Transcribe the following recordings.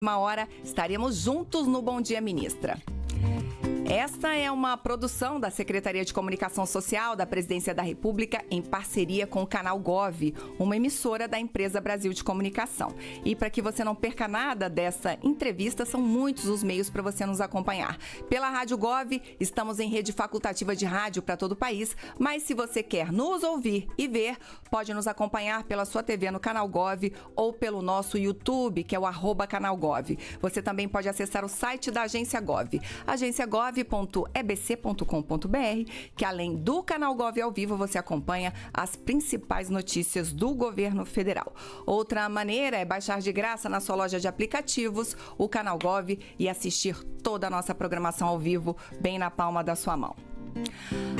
Uma hora estaremos juntos no Bom Dia Ministra. Esta é uma produção da Secretaria de Comunicação Social da Presidência da República em parceria com o Canal Gov, uma emissora da empresa Brasil de Comunicação. E para que você não perca nada dessa entrevista, são muitos os meios para você nos acompanhar. Pela Rádio Gov, estamos em rede facultativa de rádio para todo o país, mas se você quer nos ouvir e ver, pode nos acompanhar pela sua TV no Canal Gov ou pelo nosso YouTube, que é o @canalgov. Você também pode acessar o site da Agência Gov, agenciagov.ebc.com.br, que além do Canal Gov ao vivo, você acompanha as principais notícias do governo federal. Outra maneira é baixar de graça na sua loja de aplicativos o Canal Gov e assistir toda a nossa programação ao vivo bem na palma da sua mão.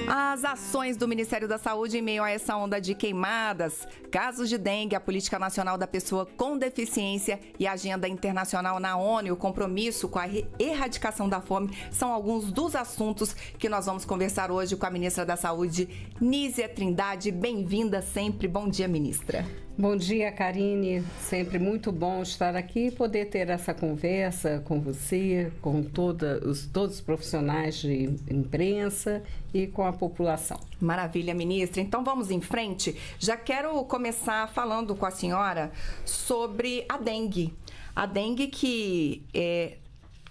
As ações do Ministério da Saúde em meio a essa onda de queimadas, casos de dengue, a Política Nacional da Pessoa com Deficiência e a Agenda Internacional na ONU e o compromisso com a erradicação da fome são alguns dos assuntos que nós vamos conversar hoje com a Ministra da Saúde, Nízia Trindade. Bem-vinda sempre. Bom dia, Ministra. Bom dia, Karine. Sempre muito bom estar aqui e poder ter essa conversa com você, com todos os profissionais de imprensa e com a população. Maravilha, ministra. Então vamos em frente. Já quero começar falando com a senhora sobre a dengue. A dengue que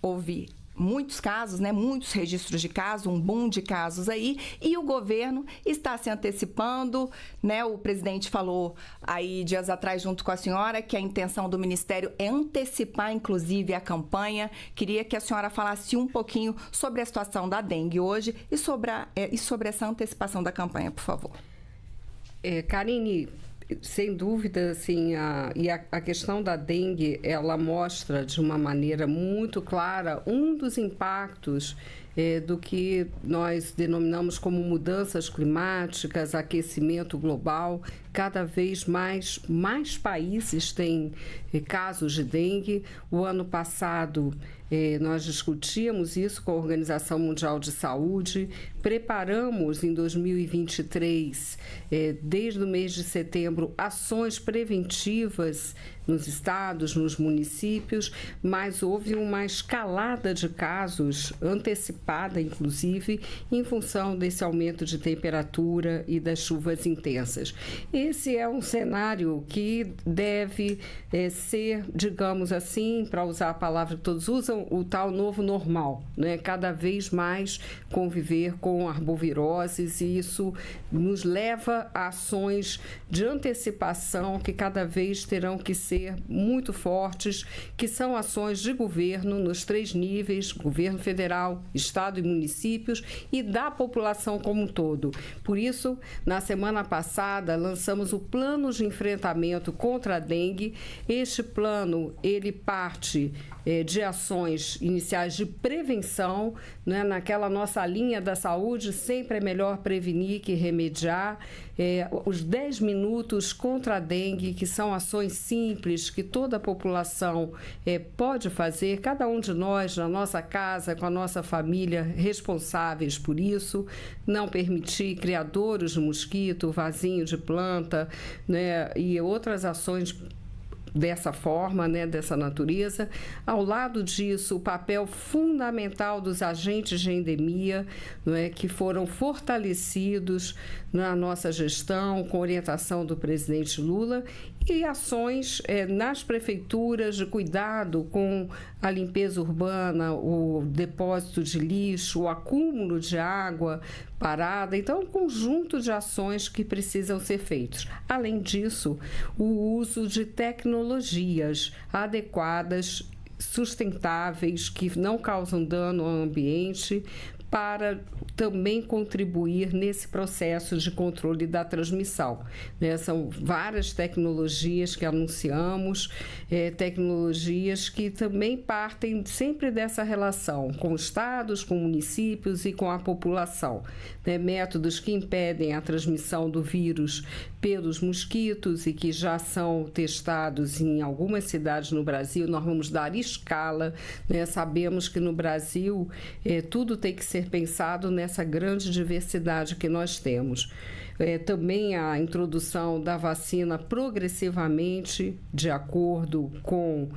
houve muitos casos, né? Muitos registros de casos, um boom de casos aí, e o governo está se antecipando, né? O presidente falou aí dias atrás junto com a senhora que a intenção do Ministério é antecipar, inclusive, a campanha. Queria que a senhora falasse um pouquinho sobre a situação da dengue hoje e sobre essa antecipação da campanha, por favor. Karine, sem dúvida, assim, a questão da dengue, ela mostra de uma maneira muito clara um dos impactos do que nós denominamos como mudanças climáticas, aquecimento global. Cada vez mais países têm casos de dengue. O ano passado nós discutíamos isso com a Organização Mundial de Saúde, preparamos em 2023, desde o mês de setembro, ações preventivas nos estados, nos municípios, mas houve uma escalada de casos, antecipada inclusive, em função desse aumento de temperatura e das chuvas intensas. Esse é um cenário que deve ser, digamos assim, para usar a palavra que todos usam, o tal novo normal, né? Cada vez mais conviver com arboviroses, e isso nos leva a ações de antecipação que cada vez terão que ser muito fortes, que são ações de governo nos 3 níveis, governo federal, estado e municípios, e da população como um todo. Por isso, na semana passada, lançamos o plano de enfrentamento contra a dengue. Este plano, ele parte de ações iniciais de prevenção, né? Naquela nossa linha da saúde, sempre é melhor prevenir que remediar. Os 10 minutos contra a dengue, que são ações simples, que toda a população pode fazer, cada um de nós, na nossa casa, com a nossa família, responsáveis por isso. Não permitir criadouros de mosquito, vasinho de planta, né? E outras ações dessa forma, né, dessa natureza. Ao lado disso, o papel fundamental dos agentes de endemia, não é, que foram fortalecidos na nossa gestão, com orientação do presidente Lula, e ações nas prefeituras de cuidado com a limpeza urbana, o depósito de lixo, o acúmulo de água parada. Então, um conjunto de ações que precisam ser feitos. Além disso, o uso de tecnologias adequadas, sustentáveis, que não causam dano ao ambiente, para também contribuir nesse processo de controle da transmissão, né? São várias tecnologias que anunciamos, tecnologias que também partem sempre dessa relação com estados, com municípios e com a população, né? Métodos que impedem a transmissão do vírus pelos mosquitos e que já são testados em algumas cidades no Brasil. Nós vamos dar escala, né? Sabemos que no Brasil tudo tem que ser pensado nessa grande diversidade que nós temos. também a introdução da vacina progressivamente, de acordo com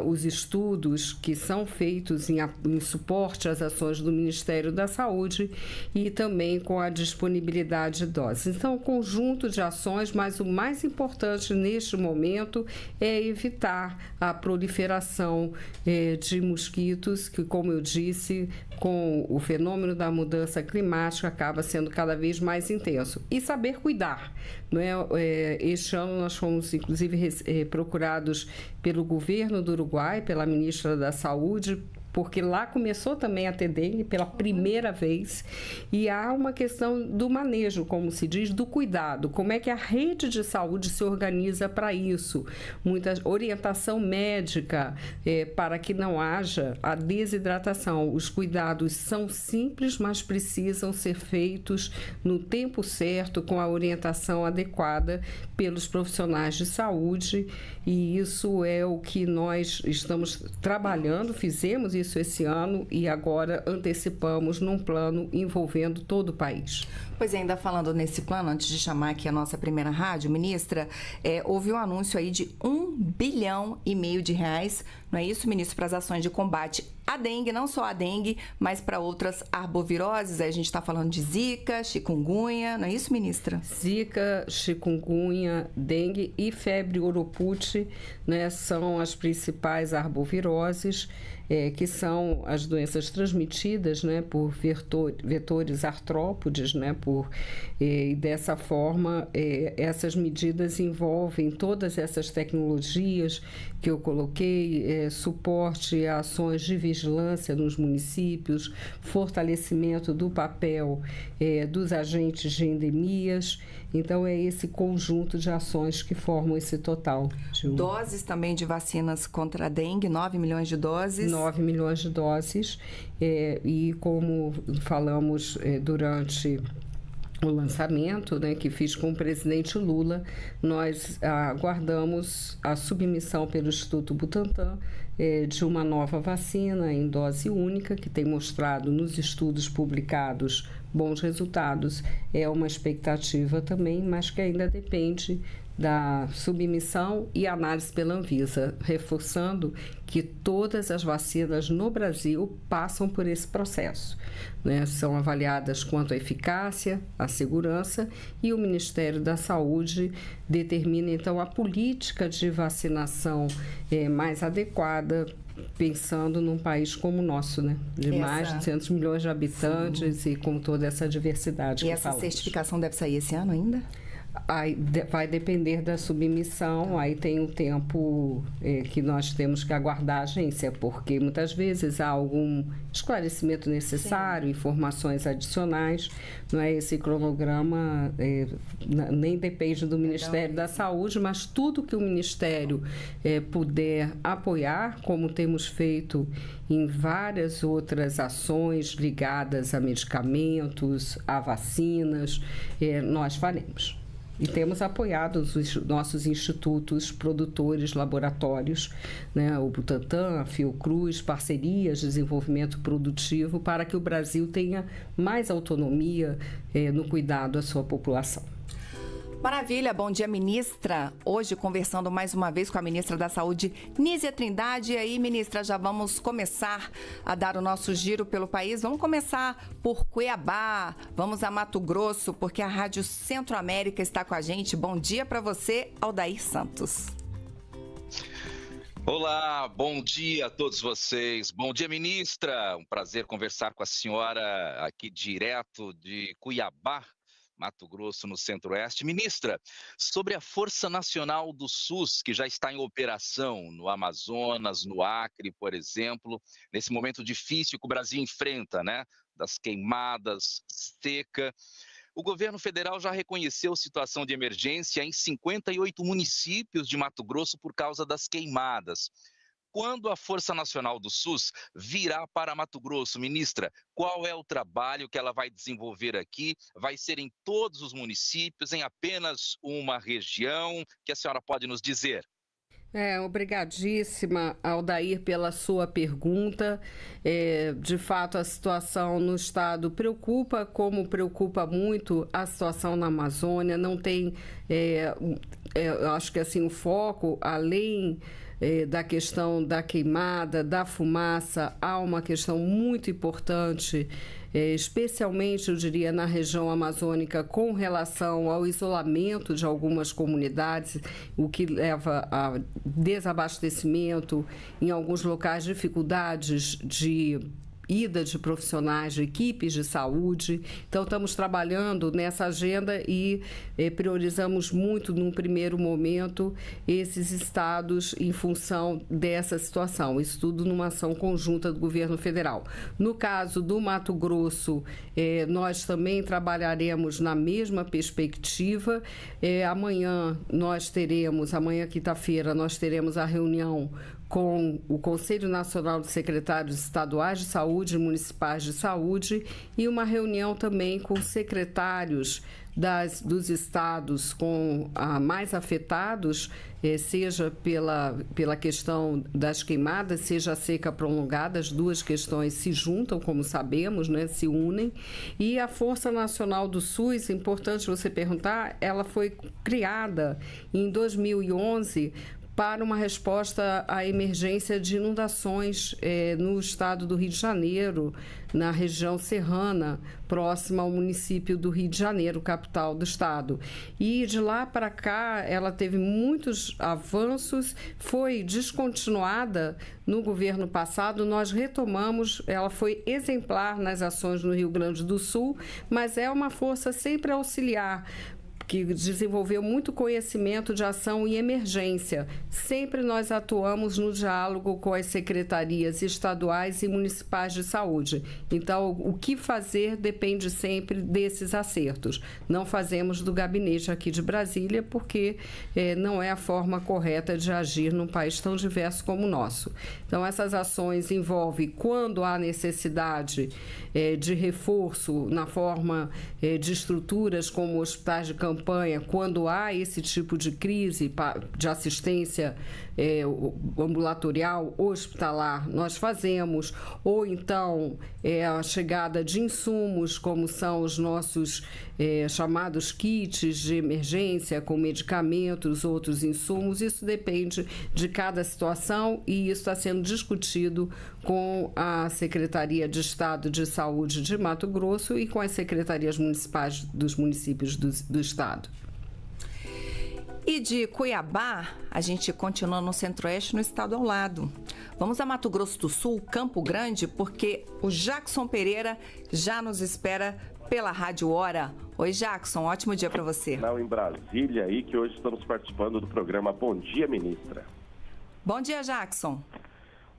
os estudos que são feitos em suporte às ações do Ministério da Saúde e também com a disponibilidade de doses. Então, um conjunto de ações, mas o mais importante neste momento é evitar a proliferação de mosquitos, que, como eu disse, com o fenômeno da mudança climática acaba sendo cada vez mais intenso. E saber cuidar. Não é? Este ano nós fomos, inclusive, procurados pelo governo do Uruguai, pela ministra da Saúde, porque lá começou também a ter dengue pela primeira vez, e há uma questão do manejo, como se diz, do cuidado, como é que a rede de saúde se organiza para isso, muita orientação médica para que não haja a desidratação. Os cuidados são simples, mas precisam ser feitos no tempo certo, com a orientação adequada pelos profissionais de saúde, e isso é o que nós estamos trabalhando, fizemos isso esse ano e agora antecipamos num plano envolvendo todo o país. Pois é, ainda falando nesse plano, antes de chamar aqui a nossa primeira rádio, ministra, houve um anúncio aí de R$1,5 bilhão de reais, não é isso, ministro, para as ações de combate à dengue, não só à dengue, mas para outras arboviroses. Aí a gente está falando de zika, chikungunya, não é isso, ministra? Zika, chikungunya, dengue e febre oropute, né, são as principais arboviroses, que são as doenças transmitidas, né, por vetores artrópodes, né, e dessa forma, essas medidas envolvem todas essas tecnologias que eu coloquei, suporte a ações de vigilância nos municípios, fortalecimento do papel dos agentes de endemias. Então, é esse conjunto de ações que formam esse total. Doses também de vacinas contra a dengue, 9 milhões de doses. 9 milhões de doses. E como falamos durante o lançamento, né, que fiz com o presidente Lula, nós aguardamos a submissão pelo Instituto Butantan de uma nova vacina em dose única, que tem mostrado nos estudos publicados bons resultados. É uma expectativa também, mas que ainda depende da submissão e análise pela Anvisa, reforçando que todas as vacinas no Brasil passam por esse processo, né? São avaliadas quanto à eficácia, à segurança, e o Ministério da Saúde determina, então, a política de vacinação mais adequada, pensando num país como o nosso, né? De mais de 200 milhões de habitantes. Sim. E com toda essa diversidade que falamos. E essa certificação deve sair esse ano ainda? Aí vai depender da submissão, aí tem um tempo que nós temos que aguardar a agência, porque muitas vezes há algum esclarecimento necessário, sim, informações adicionais, não é? Esse cronograma nem depende do Ministério da Saúde, mas tudo que o Ministério puder apoiar, como temos feito em várias outras ações ligadas a medicamentos, a vacinas, nós faremos. E temos apoiado os nossos institutos produtores, laboratórios, né, o Butantan, a Fiocruz, parcerias de desenvolvimento produtivo, para que o Brasil tenha mais autonomia no cuidado à sua população. Maravilha, bom dia, ministra. Hoje conversando mais uma vez com a ministra da Saúde, Nízia Trindade. E aí, ministra, já vamos começar a dar o nosso giro pelo país. Vamos começar por Cuiabá, vamos a Mato Grosso, porque a Rádio Centro-América está com a gente. Bom dia para você, Aldair Santos. Olá, bom dia a todos vocês. Bom dia, ministra. Um prazer conversar com a senhora aqui direto de Cuiabá, Mato Grosso, no Centro-Oeste. Ministra, sobre a Força Nacional do SUS, que já está em operação no Amazonas, no Acre, por exemplo, nesse momento difícil que o Brasil enfrenta, né? Das queimadas, seca. O governo federal já reconheceu situação de emergência em 58 municípios de Mato Grosso por causa das queimadas. Quando a Força Nacional do SUS virá para Mato Grosso, ministra, qual é o trabalho que ela vai desenvolver aqui? Vai ser em todos os municípios, em apenas uma região? Que a senhora pode nos dizer? Obrigadíssima, Aldair, pela sua pergunta. De fato, a situação no estado preocupa, como preocupa muito a situação na Amazônia. Não tem, eu acho que assim, o foco, além da questão da queimada, da fumaça, há uma questão muito importante, especialmente, eu diria, na região amazônica, com relação ao isolamento de algumas comunidades, o que leva a desabastecimento, em alguns locais, dificuldades de ida de profissionais, de equipes de saúde. Então, estamos trabalhando nessa agenda e priorizamos muito, num primeiro momento, esses estados em função dessa situação. Isso tudo numa ação conjunta do governo federal. No caso do Mato Grosso, nós também trabalharemos na mesma perspectiva. Amanhã, quinta-feira, nós teremos a reunião com o Conselho Nacional de Secretários Estaduais de Saúde e Municipais de Saúde e uma reunião também com secretários dos estados mais afetados, seja pela questão das queimadas, seja a seca prolongada. As duas questões se juntam, como sabemos, né, se unem. E a Força Nacional do SUS, importante você perguntar, ela foi criada em 2011 para uma resposta à emergência de inundações no estado do Rio de Janeiro, na região serrana, próxima ao município do Rio de Janeiro, capital do estado. E de lá para cá, ela teve muitos avanços, foi descontinuada no governo passado, nós retomamos, ela foi exemplar nas ações no Rio Grande do Sul, mas é uma força sempre auxiliar, que desenvolveu muito conhecimento de ação em emergência. Sempre nós atuamos no diálogo com as secretarias estaduais e municipais de saúde. Então, o que fazer depende sempre desses acertos. Não fazemos do gabinete aqui de Brasília, porque não é a forma correta de agir num país tão diverso como o nosso. Então, essas ações envolvem, quando há necessidade de reforço na forma de estruturas como hospitais de campanha, quando há esse tipo de crise de assistência ambulatorial, hospitalar, nós fazemos, ou então a chegada de insumos, como são os nossos chamados kits de emergência, com medicamentos, outros insumos. Isso depende de cada situação e isso está sendo discutido com a Secretaria de Estado de Saúde de Mato Grosso e com as secretarias municipais dos municípios do estado. E de Cuiabá, a gente continua no Centro-Oeste, no estado ao lado. Vamos a Mato Grosso do Sul, Campo Grande, porque o Jackson Pereira já nos espera pela Rádio Hora. Oi, Jackson, ótimo dia para você. Em Brasília, aí que hoje estamos participando do programa Bom Dia, Ministra. Bom dia, Jackson.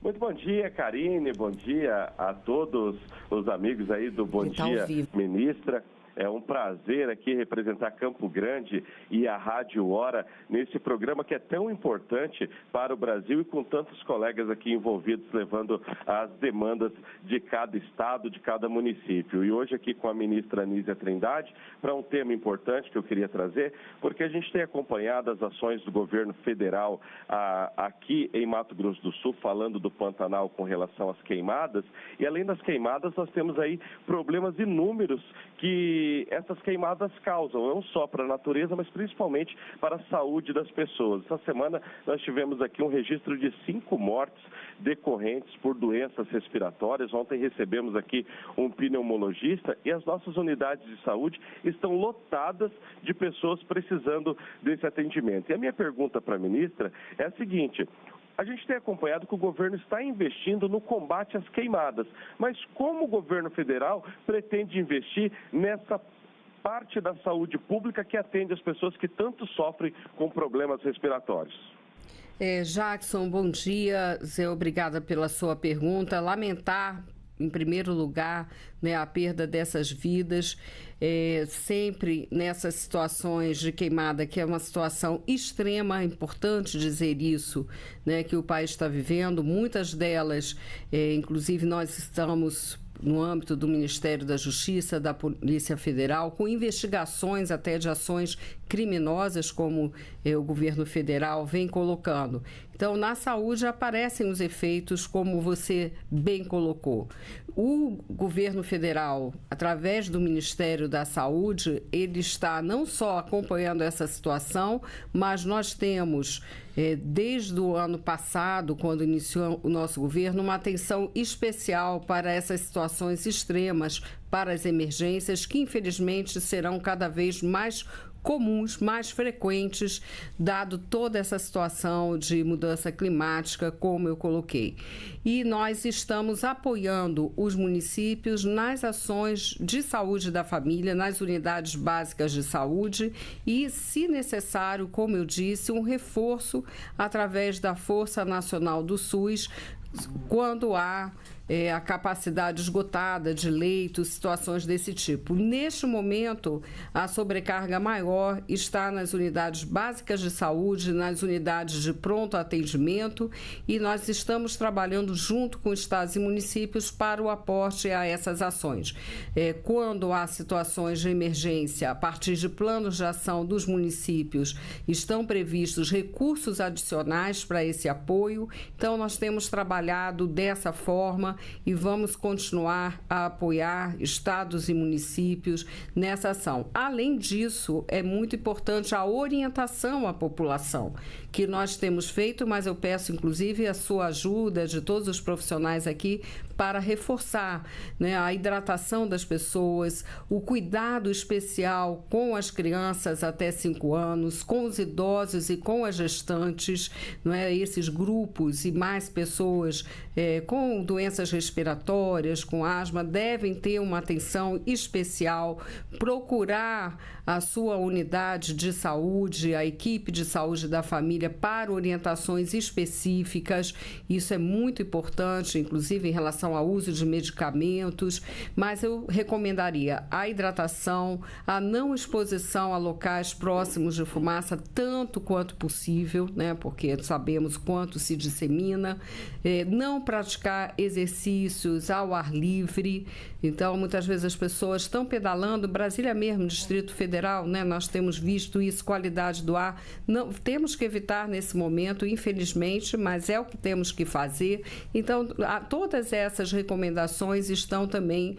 Muito bom dia, Karine, bom dia a todos os amigos aí do Bom Dia, Ministra. É um prazer aqui representar Campo Grande e a Rádio Hora nesse programa que é tão importante para o Brasil e com tantos colegas aqui envolvidos levando as demandas de cada estado, de cada município. E hoje aqui com a ministra Anísia Trindade para um tema importante que eu queria trazer, porque a gente tem acompanhado as ações do governo federal aqui em Mato Grosso do Sul, falando do Pantanal com relação às queimadas. E além das queimadas, nós temos aí problemas inúmeros que essas queimadas causam, não só para a natureza, mas principalmente para a saúde das pessoas. Essa semana nós tivemos aqui um registro de 5 mortes decorrentes por doenças respiratórias. Ontem recebemos aqui um pneumologista e as nossas unidades de saúde estão lotadas de pessoas precisando desse atendimento. E a minha pergunta para a ministra é a seguinte: a gente tem acompanhado que o governo está investindo no combate às queimadas, mas como o governo federal pretende investir nessa parte da saúde pública que atende as pessoas que tanto sofrem com problemas respiratórios? Jackson, bom dia. Zé, obrigada pela sua pergunta. Lamentar, em primeiro lugar, né, a perda dessas vidas, sempre nessas situações de queimada, que é uma situação extrema, é importante dizer isso, né, que o país está vivendo. Muitas delas, inclusive nós estamos no âmbito do Ministério da Justiça, da Polícia Federal, com investigações até de ações criminosas, como o governo federal vem colocando. Então, na saúde aparecem os efeitos, como você bem colocou. O governo federal, através do Ministério da Saúde, ele está não só acompanhando essa situação, mas nós temos, desde o ano passado, quando iniciou o nosso governo, uma atenção especial para essas situações extremas, para as emergências, que infelizmente serão cada vez mais comuns, mais frequentes, dado toda essa situação de mudança climática, como eu coloquei. E nós estamos apoiando os municípios nas ações de saúde da família, nas unidades básicas de saúde e, se necessário, como eu disse, um reforço através da Força Nacional do SUS, quando há a capacidade esgotada de leitos, situações desse tipo. Neste momento, a sobrecarga maior está nas unidades básicas de saúde, nas unidades de pronto atendimento, e nós estamos trabalhando junto com estados e municípios para o aporte a essas ações. Quando há situações de emergência, a partir de planos de ação dos municípios, estão previstos recursos adicionais para esse apoio. Então, nós temos trabalhado dessa forma e vamos continuar a apoiar estados e municípios nessa ação. Além disso, é muito importante a orientação à população, que nós temos feito, mas eu peço, inclusive, a sua ajuda, de todos os profissionais aqui, para reforçar, né, a hidratação das pessoas, o cuidado especial com as crianças até 5 anos, com os idosos e com as gestantes, não é? Esses grupos e mais pessoas com doenças respiratórias, com asma, devem ter uma atenção especial, procurar a sua unidade de saúde, a equipe de saúde da família, para orientações específicas. Isso é muito importante, inclusive em relação ao uso de medicamentos, mas eu recomendaria a hidratação, a não exposição a locais próximos de fumaça, tanto quanto possível, né, porque sabemos quanto se dissemina, não praticar exercícios ao ar livre. Então, muitas vezes as pessoas estão pedalando, Brasília mesmo, Distrito Federal, né, nós temos visto isso, qualidade do ar, não, temos que evitar nesse momento, infelizmente, mas é o que temos que fazer. Então, todas essas recomendações estão também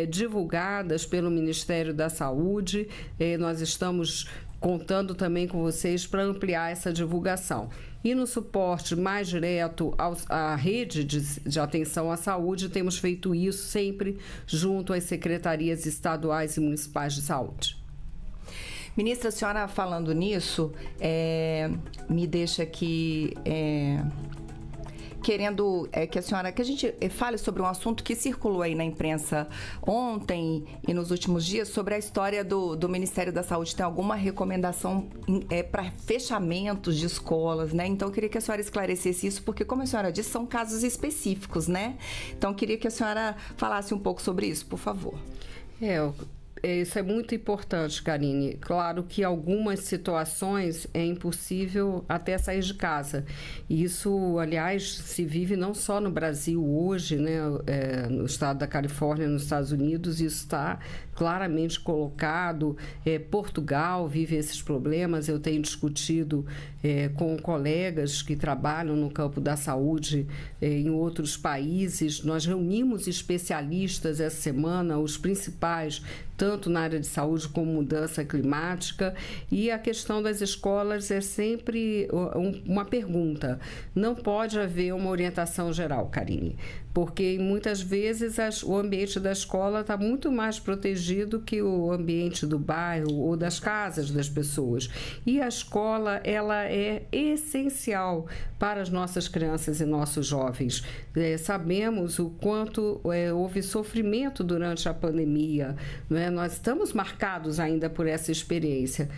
divulgadas pelo Ministério da Saúde. Nós estamos contando também com vocês para ampliar essa divulgação. E no suporte mais direto à rede de atenção à saúde, temos feito isso sempre junto às secretarias estaduais e municipais de saúde. Ministra, a senhora falando nisso, me deixa aqui querendo que a gente fale sobre um assunto que circulou aí na imprensa ontem e nos últimos dias, sobre a história do Ministério da Saúde. Tem alguma recomendação para fechamentos de escolas, né? Então, eu queria que a senhora esclarecesse isso, porque, como a senhora disse, são casos específicos, né? Então, eu queria que a senhora falasse um pouco sobre isso, por favor. Isso é muito importante, Karine. Claro que algumas situações é impossível até sair de casa. E isso, aliás, se vive não só no Brasil hoje, né, no estado da Califórnia, nos Estados Unidos, isso está claramente colocado. Portugal vive esses problemas. Eu tenho discutido com colegas que trabalham no campo da saúde em outros países. Nós reunimos especialistas essa semana, os principais, tanto na área de saúde como mudança climática, e a questão das escolas é sempre uma pergunta. Não pode haver uma orientação geral, Karine, porque muitas vezes o ambiente da escola está muito mais protegido que o ambiente do bairro ou das casas das pessoas. E a escola, ela é essencial para as nossas crianças e nossos jovens. Sabemos o quanto houve sofrimento durante a pandemia, não é? Nós estamos marcados ainda por essa experiência.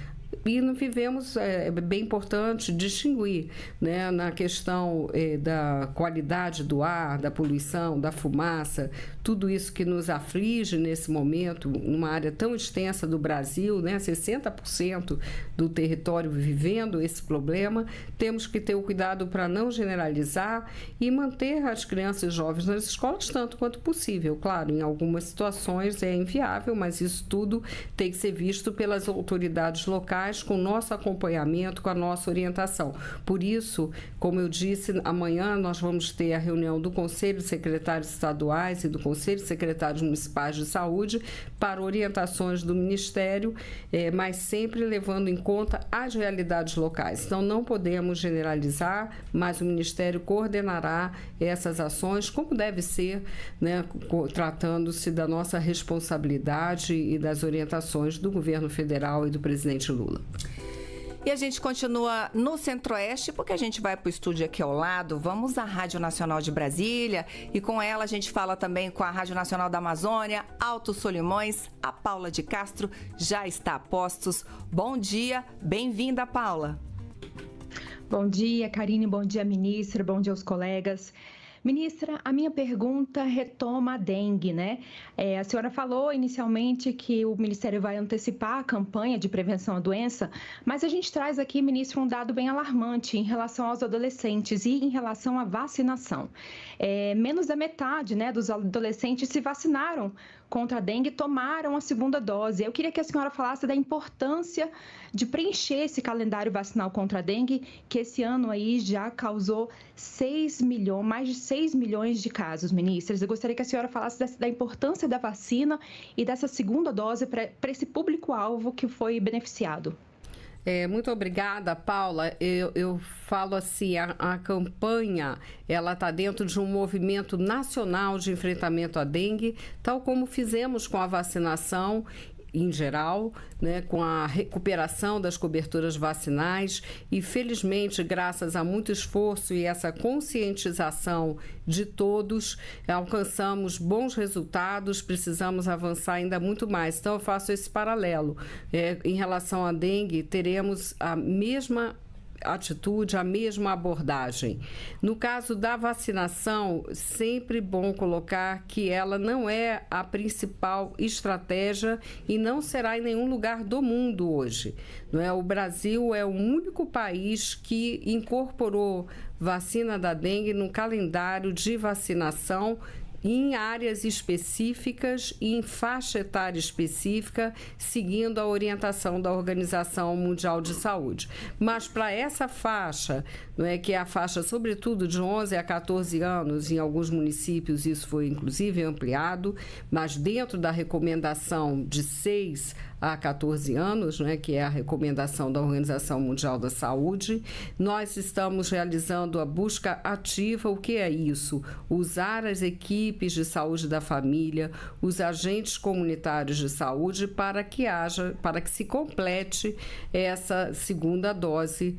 E não vivemos, é bem importante distinguir, né, na questão da qualidade do ar, da poluição, da fumaça, tudo isso que nos aflige nesse momento, numa área tão extensa do Brasil, né, 60% do território vivendo esse problema, temos que ter o cuidado para não generalizar e manter as crianças e jovens nas escolas tanto quanto possível. Claro, em algumas situações é inviável, mas isso tudo tem que ser visto pelas autoridades locais, com o nosso acompanhamento, com a nossa orientação. Por isso, como eu disse, amanhã nós vamos ter a reunião do Conselho de Secretários Estaduais e do Conselho de Secretários Municipais de Saúde para orientações do Ministério, mas sempre levando em conta as realidades locais. Então, não podemos generalizar, mas o Ministério coordenará essas ações como deve ser, né, tratando-se da nossa responsabilidade e das orientações do governo federal e do presidente Lula. E a gente continua no Centro-Oeste, porque a gente vai para o estúdio aqui ao lado. Vamos à Rádio Nacional de Brasília e com ela a gente fala também com a Rádio Nacional da Amazônia, Alto Solimões. A Paula de Castro já está a postos. Bom dia, bem-vinda, Paula. Bom dia, Karine, bom dia, ministra, bom dia aos colegas. Ministra, a minha pergunta retoma a dengue, né? A senhora falou inicialmente que o Ministério vai antecipar a campanha de prevenção à doença, mas a gente traz aqui, ministro, um dado bem alarmante em relação aos adolescentes e em relação à vacinação. Menos da metade, né, dos adolescentes se vacinaram contra a dengue e tomaram a segunda dose. Eu queria que a senhora falasse da importância de preencher esse calendário vacinal contra a dengue, que esse ano aí já causou mais de 6 milhões de casos, ministras. Eu gostaria que a senhora falasse da importância da vacina e dessa segunda dose para esse público-alvo que foi beneficiado. Muito obrigada, Paula. Eu falo assim, a campanha, ela está dentro de um movimento nacional de enfrentamento à dengue, tal como fizemos com a vacinação em geral, né, com a recuperação das coberturas vacinais e, felizmente, graças a muito esforço e essa conscientização de todos, alcançamos bons resultados, precisamos avançar ainda muito mais. Então, eu faço esse paralelo. Em relação à dengue, teremos a mesma atitude, a mesma abordagem. No caso da vacinação, sempre bom colocar que ela não é a principal estratégia e não será em nenhum lugar do mundo hoje. Não é? O Brasil é o único país que incorporou vacina da dengue no calendário de vacinação em áreas específicas e em faixa etária específica, seguindo a orientação da Organização Mundial de Saúde. Mas para essa faixa, não é, que é a faixa sobretudo de 11 a 14 anos, em alguns municípios isso foi inclusive ampliado, mas dentro da recomendação de 6 a 14 anos, né, que é a recomendação da Organização Mundial da Saúde, nós estamos realizando a busca ativa. O que é isso? Usar as equipes de saúde da família, os agentes comunitários de saúde para que se complete essa segunda dose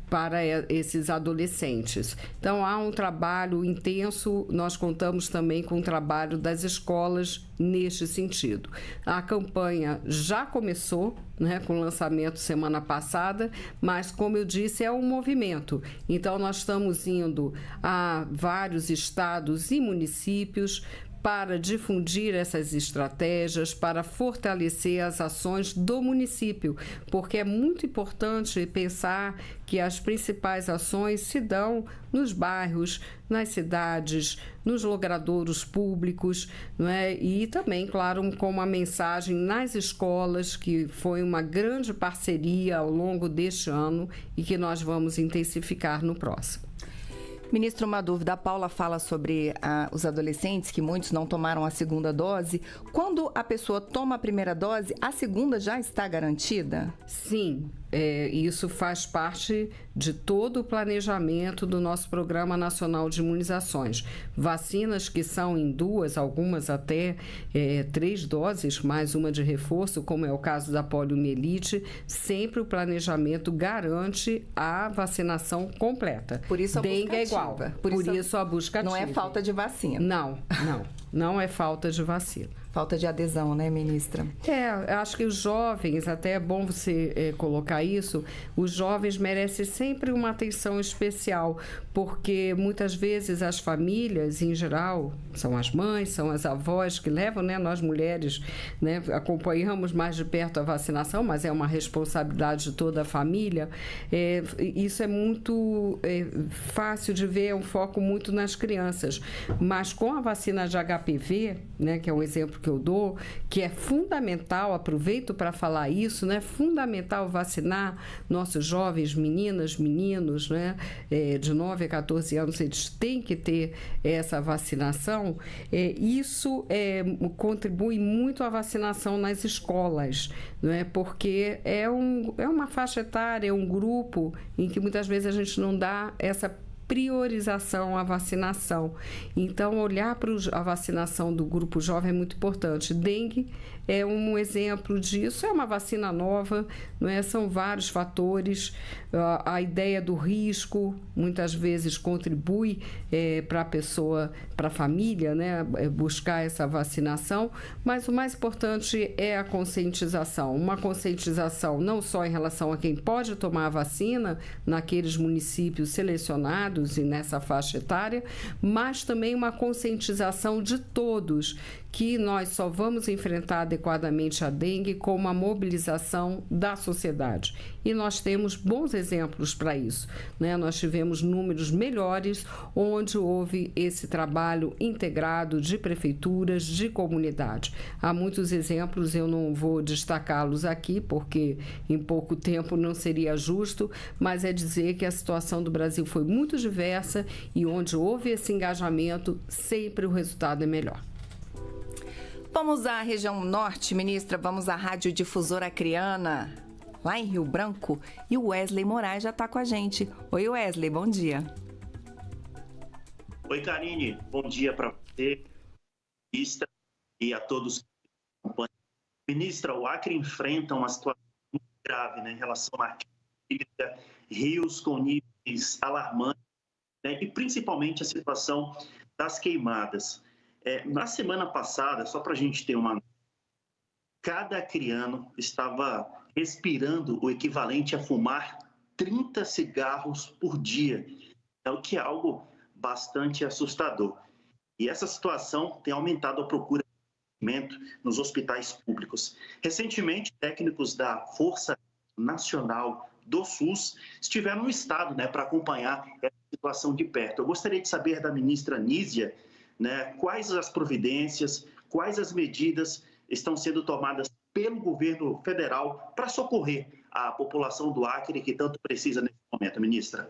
para esses adolescentes. Então, há um trabalho intenso, nós contamos também com o trabalho das escolas neste sentido. A campanha já começou, né, com o lançamento semana passada, mas, como eu disse, é um movimento. Então, nós estamos indo a vários estados e municípios para difundir essas estratégias, para fortalecer as ações do município, porque é muito importante pensar que as principais ações se dão nos bairros, nas cidades, nos logradouros públicos, não é? E também, claro, com uma mensagem nas escolas, que foi uma grande parceria ao longo deste ano e que nós vamos intensificar no próximo. Ministro, uma dúvida. A Paula fala sobre os adolescentes, que muitos não tomaram a segunda dose. Quando a pessoa toma a primeira dose, a segunda já está garantida? Sim. Isso faz parte de todo o planejamento do nosso Programa Nacional de Imunizações. Vacinas que são em 2, algumas até 3 doses, mais uma de reforço, como é o caso da poliomielite, sempre o planejamento garante a vacinação completa. Por isso a dengue busca é igual. Por isso a busca ativa. Não é falta de vacina. Não é falta de vacina. Falta de adesão, né, ministra? Acho que os jovens, até é bom você colocar isso, os jovens merecem sempre uma atenção especial, porque muitas vezes as famílias, em geral, são as mães, são as avós que levam, né, nós mulheres, né, acompanhamos mais de perto a vacinação, mas é uma responsabilidade de toda a família. Isso é muito fácil de ver, é um foco muito nas crianças, mas com a vacina de HPV, né, que é um exemplo que eu dou, que é fundamental, aproveito para falar isso, né? Fundamental vacinar nossos jovens, meninas, meninos, né? De 9 a 14 anos, eles têm que ter essa vacinação. Isso contribui muito à vacinação nas escolas, né? Porque é uma faixa etária, é um grupo em que muitas vezes a gente não dá essa priorização à vacinação. Então, olhar para a vacinação do grupo jovem é muito importante. Dengue é um exemplo disso, é uma vacina nova, não é? São vários fatores. A ideia do risco muitas vezes contribui para a pessoa, para a família, né? Buscar essa vacinação, mas o mais importante é a conscientização. Uma conscientização não só em relação a quem pode tomar a vacina naqueles municípios selecionados e nessa faixa etária, mas também uma conscientização de todos, que nós só vamos enfrentar adequadamente a dengue com uma mobilização da sociedade. E nós temos bons exemplos para isso, né? Nós tivemos números melhores onde houve esse trabalho integrado de prefeituras, de comunidade. Há muitos exemplos, eu não vou destacá-los aqui, porque em pouco tempo não seria justo, mas é dizer que a situação do Brasil foi muito diversa e onde houve esse engajamento, sempre o resultado é melhor. Vamos à região norte, ministra, vamos à Rádio Difusora Acreana, lá em Rio Branco, e o Wesley Moraes já está com a gente. Oi, Wesley, bom dia. Oi, Karine, bom dia para você, ministra, e a todos que acompanham. Ministra, o Acre enfrenta uma situação muito grave, né, em relação à hídrica, rios com níveis alarmantes, né, e principalmente a situação das queimadas. Na semana passada, só para a gente ter uma... Cada acreano estava respirando o equivalente a fumar 30 cigarros por dia, o que é algo bastante assustador. E essa situação tem aumentado a procura de atendimento nos hospitais públicos. Recentemente, técnicos da Força Nacional do SUS estiveram no estado, né, para acompanhar essa situação de perto. Eu gostaria de saber da ministra Nízia, né, quais as providências, quais as medidas estão sendo tomadas pelo governo federal para socorrer a população do Acre que tanto precisa nesse momento, ministra.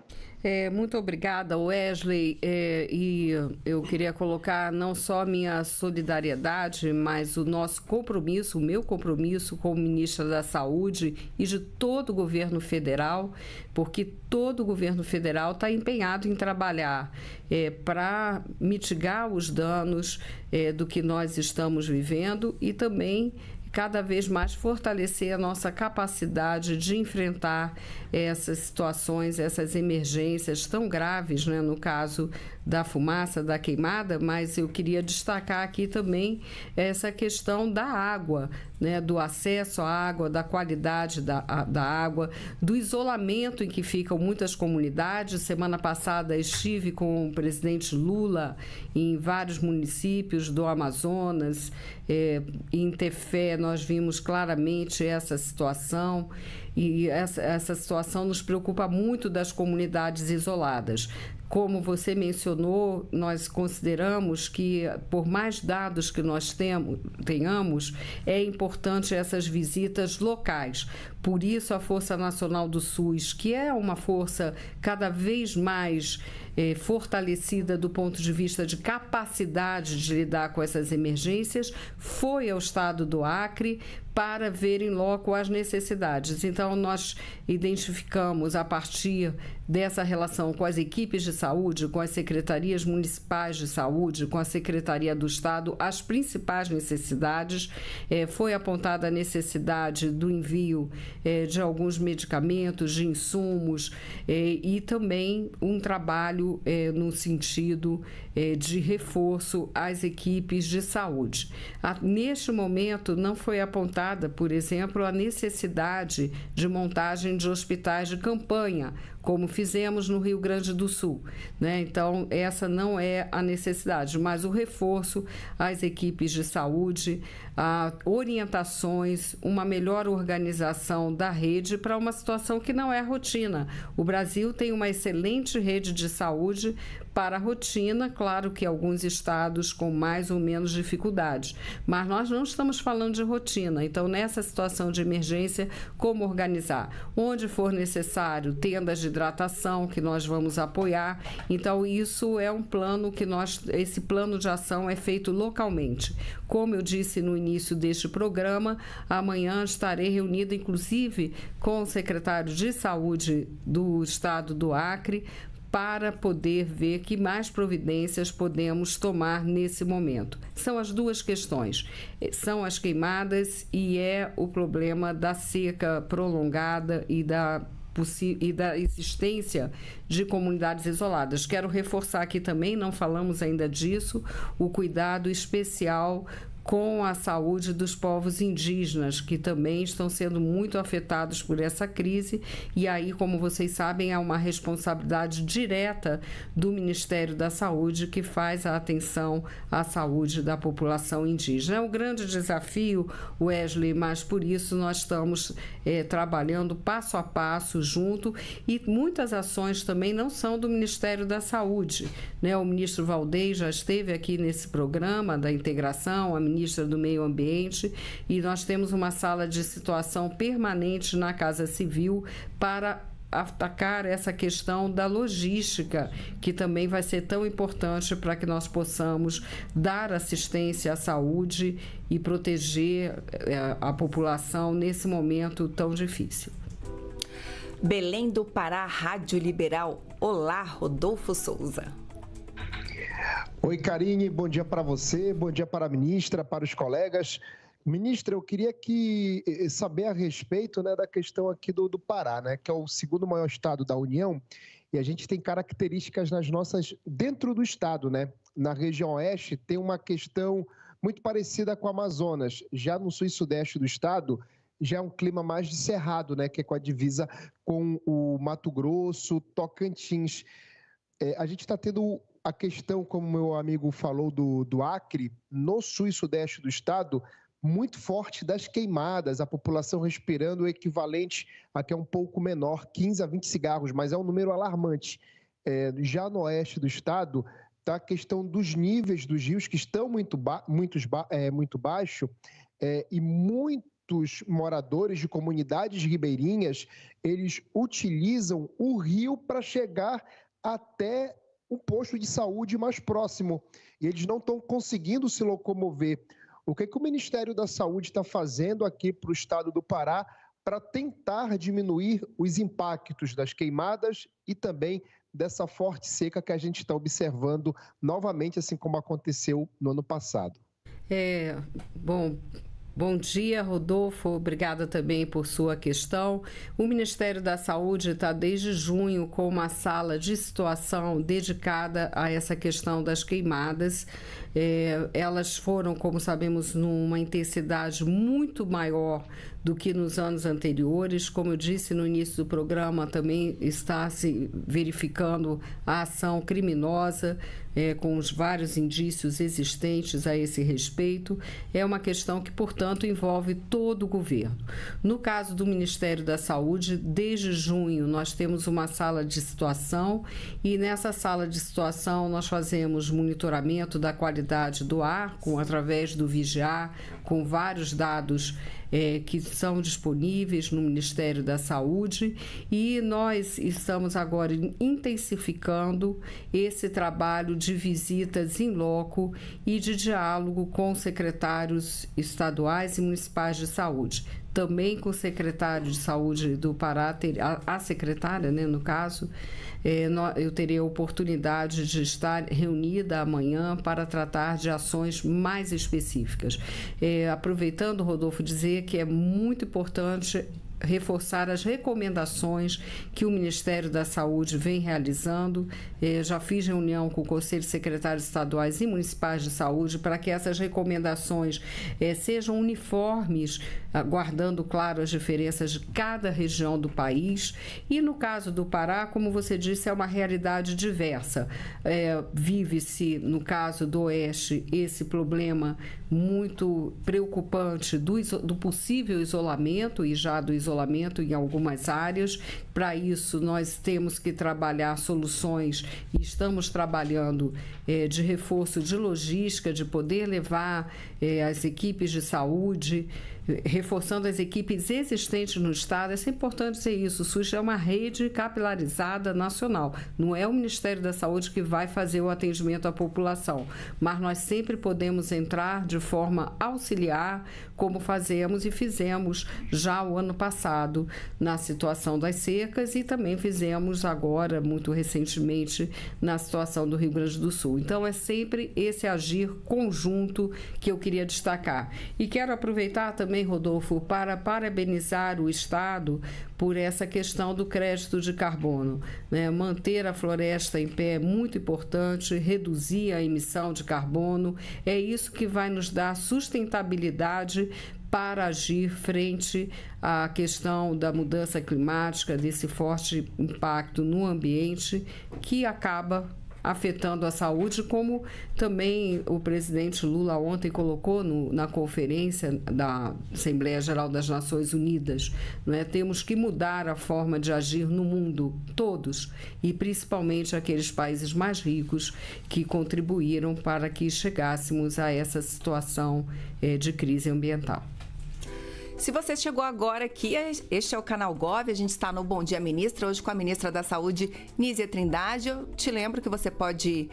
Muito obrigada, Wesley, e eu queria colocar não só a minha solidariedade, mas o nosso compromisso, o meu compromisso como ministra da Saúde e de todo o governo federal, porque todo o governo federal está empenhado em trabalhar para mitigar os danos do que nós estamos vivendo e também cada vez mais fortalecer a nossa capacidade de enfrentar essas situações, essas emergências tão graves, né, no caso da fumaça, da queimada, mas eu queria destacar aqui também essa questão da água, né, do acesso à água, da qualidade da água, do isolamento em que ficam muitas comunidades. Semana passada estive com o presidente Lula em vários municípios do Amazonas, em Tefé nós vimos claramente essa situação. E essa situação nos preocupa muito das comunidades isoladas. Como você mencionou, nós consideramos que, por mais dados que nós tenhamos, é importante essas visitas locais. Por isso, a Força Nacional do SUS, que é uma força cada vez mais fortalecida do ponto de vista de capacidade de lidar com essas emergências, foi ao estado do Acre para ver em loco as necessidades. Então, nós identificamos, a partir dessa relação com as equipes de saúde, com as secretarias municipais de saúde, com a Secretaria do Estado, as principais necessidades. Foi apontada a necessidade do envio de alguns medicamentos, de insumos, e também um trabalho no sentido de reforço às equipes de saúde. Neste momento, não foi apontada, por exemplo, a necessidade de montagem de hospitais de campanha, como fizemos no Rio Grande do Sul, né? Então, essa não é a necessidade, mas o reforço às equipes de saúde, orientações, uma melhor organização da rede para uma situação que não é rotina. O Brasil tem uma excelente rede de saúde para a rotina, claro que alguns estados com mais ou menos dificuldades, mas nós não estamos falando de rotina. Então, nessa situação de emergência, como organizar? Onde for necessário, tendas de hidratação que nós vamos apoiar. Então, isso é um plano esse plano de ação é feito localmente. Como eu disse no início deste programa, amanhã estarei reunida, inclusive, com o secretário de Saúde do estado do Acre, para poder ver que mais providências podemos tomar nesse momento. São as duas questões, são as queimadas e o problema da seca prolongada e da existência de comunidades isoladas. Quero reforçar aqui também, não falamos ainda disso, o cuidado especial com a saúde dos povos indígenas, que também estão sendo muito afetados por essa crise, e aí, como vocês sabem, há uma responsabilidade direta do Ministério da Saúde, que faz a atenção à saúde da população indígena. É um grande desafio, Wesley, mas por isso nós estamos trabalhando passo a passo junto, e muitas ações também não são do Ministério da Saúde, né? O ministro Valdez já esteve aqui nesse programa da integração, a ministra do Meio Ambiente, e nós temos uma sala de situação permanente na Casa Civil para atacar essa questão da logística, que também vai ser tão importante para que nós possamos dar assistência à saúde e proteger a população nesse momento tão difícil. Belém do Pará, Rádio Liberal. Olá, Rodolfo Souza. Oi, Karine, bom dia para você, bom dia para a ministra, para os colegas. Ministra, eu queria saber a respeito, né, da questão aqui do Pará, né, que é o segundo maior estado da União, e a gente tem características dentro do estado, né? Na região oeste tem uma questão muito parecida com o Amazonas. Já no sul e sudeste do estado, já é um clima mais de cerrado, né, que é com a divisa com o Mato Grosso, Tocantins. A gente está tendo a questão, como meu amigo falou, do Acre, no sul e sudeste do estado, muito forte das queimadas, a população respirando o equivalente a que é um pouco menor, 15 a 20 cigarros, mas é um número alarmante. Já no oeste do estado, está a questão dos níveis dos rios, que estão muito baixo, e muitos moradores de comunidades ribeirinhas, eles utilizam o rio para chegar até um posto de saúde mais próximo, e eles não estão conseguindo se locomover. O que o Ministério da Saúde está fazendo aqui para o estado do Pará para tentar diminuir os impactos das queimadas e também dessa forte seca que a gente está observando novamente, assim como aconteceu no ano passado? Bom dia, Rodolfo. Obrigada também por sua questão. O Ministério da Saúde está desde junho com uma sala de situação dedicada a essa questão das queimadas. Elas foram, como sabemos, numa intensidade muito maior do que nos anos anteriores. Como eu disse no início do programa, também está se verificando a ação criminosa, com os vários indícios existentes a esse respeito. É uma questão que, portanto, envolve todo o governo. No caso do Ministério da Saúde, desde junho nós temos uma sala de situação, e nessa sala de situação nós fazemos monitoramento da qualidade do ar, através do Vigiar, com vários dados que são disponíveis no Ministério da Saúde, e nós estamos agora intensificando esse trabalho de visitas in loco e de diálogo com secretários estaduais e municipais de saúde. Também com o secretário de Saúde do Pará, a secretária, né, no caso, eu terei a oportunidade de estar reunida amanhã para tratar de ações mais específicas. Aproveitando, Rodolfo, dizer que é muito importante reforçar as recomendações que o Ministério da Saúde vem realizando. Já fiz reunião com o Conselho de Secretários Estaduais e Municipais de Saúde para que essas recomendações sejam uniformes, guardando, claro, as diferenças de cada região do país. E no caso do Pará, como você disse, é uma realidade diversa. Vive-se, no caso do Oeste, esse problema muito preocupante do possível isolamento e já do isolamento em algumas áreas. Para isso, nós temos que trabalhar soluções e estamos trabalhando de reforço de logística, de poder levar as equipes de saúde, reforçando as equipes existentes no Estado. É importante dizer isso. O SUS é uma rede capilarizada nacional. Não é o Ministério da Saúde que vai fazer o atendimento à população, mas nós sempre podemos entrar de forma auxiliar, como fazemos e fizemos já o ano passado na situação das secas e também fizemos agora, muito recentemente, na situação do Rio Grande do Sul. Então, é sempre esse agir conjunto que eu queria destacar. E quero aproveitar também, Rodolfo, para parabenizar o Estado por essa questão do crédito de carbono, né? Manter a floresta em pé é muito importante, reduzir a emissão de carbono, é isso que vai nos dar sustentabilidade para agir frente à questão da mudança climática, desse forte impacto no ambiente que acaba afetando a saúde, como também o presidente Lula ontem colocou na conferência da Assembleia Geral das Nações Unidas. Não é? Temos que mudar a forma de agir no mundo, todos, e principalmente aqueles países mais ricos que contribuíram para que chegássemos a essa situação de crise ambiental. Se você chegou agora aqui, este é o Canal Gov, a gente está no Bom Dia Ministra, hoje com a Ministra da Saúde, Nízia Trindade. Eu te lembro que você pode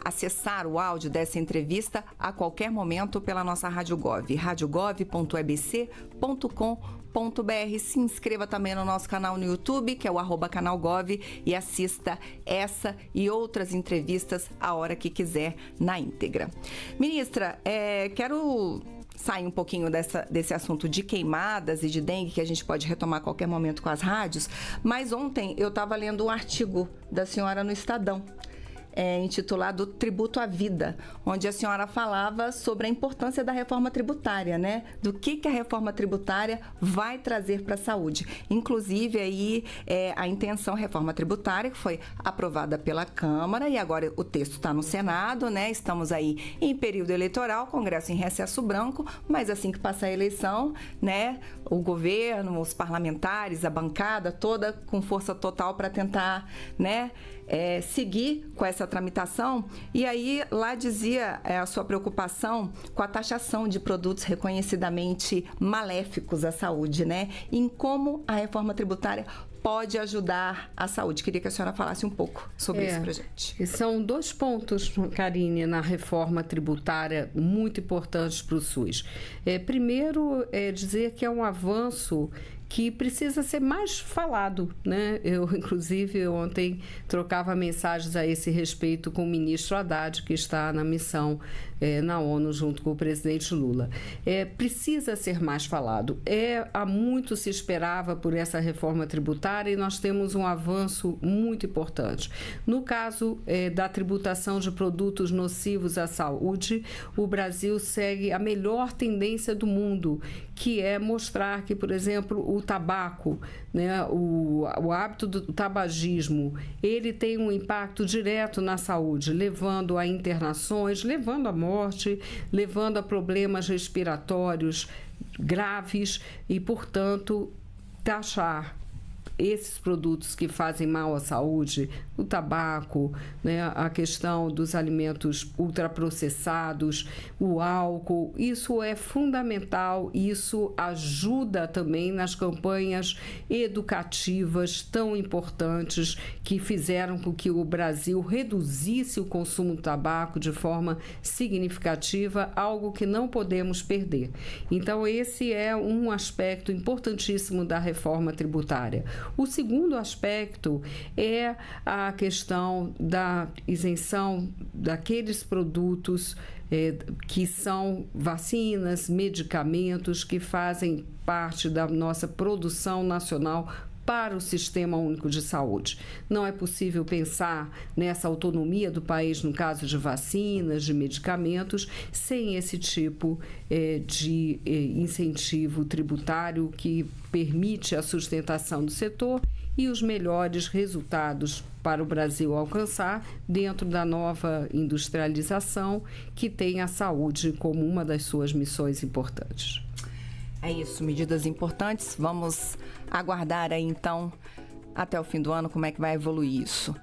acessar o áudio dessa entrevista a qualquer momento pela nossa Rádio Gov, radiogov.ebc.com.br. Se inscreva também no nosso canal no YouTube, que é o @canalgov, e assista essa e outras entrevistas a hora que quiser na íntegra. Ministra, quero sair um pouquinho desse assunto de queimadas e de dengue, que a gente pode retomar a qualquer momento com as rádios, mas ontem eu estava lendo um artigo da senhora no Estadão, intitulado Tributo à Vida, onde a senhora falava sobre a importância da reforma tributária, né? Do que a reforma tributária vai trazer para a saúde. Inclusive, aí, a intenção reforma tributária, que foi aprovada pela Câmara, e agora o texto está no Senado, né? Estamos aí em período eleitoral, Congresso em recesso branco, mas assim que passar a eleição, né? O governo, os parlamentares, a bancada toda com força total para tentar, né? Seguir com essa tramitação. E aí lá dizia a sua preocupação com a taxação de produtos reconhecidamente maléficos à saúde, né? Em como a reforma tributária pode ajudar a saúde. Queria que a senhora falasse um pouco sobre isso pra gente. São 2 pontos, Karine, na reforma tributária muito importantes para o SUS. Primeiro, dizer que é um avanço que precisa ser mais falado, né? Eu, inclusive, ontem trocava mensagens a esse respeito com o ministro Haddad, que está na missão na ONU junto com o presidente Lula. Precisa ser mais falado. Há muito se esperava por essa reforma tributária e nós temos um avanço muito importante. No caso da tributação de produtos nocivos à saúde, o Brasil segue a melhor tendência do mundo, que é mostrar que, por exemplo, o tabaco, né, o hábito do tabagismo, ele tem um impacto direto na saúde, levando a internações, levando a morte, levando a problemas respiratórios graves e, portanto, taxar esses produtos que fazem mal à saúde, o tabaco, né, a questão dos alimentos ultraprocessados, o álcool, isso é fundamental, isso ajuda também nas campanhas educativas tão importantes que fizeram com que o Brasil reduzisse o consumo do tabaco de forma significativa, algo que não podemos perder. Então, esse é um aspecto importantíssimo da reforma tributária. O segundo aspecto é a a questão da isenção daqueles produtos que são vacinas, medicamentos que fazem parte da nossa produção nacional para o Sistema Único de Saúde. Não é possível pensar nessa autonomia do país no caso de vacinas, de medicamentos, sem esse tipo de incentivo tributário que permite a sustentação do setor e os melhores resultados para o Brasil alcançar dentro da nova industrialização que tem a saúde como uma das suas missões importantes. É isso, medidas importantes. Vamos aguardar aí, então, até o fim do ano, como é que vai evoluir isso.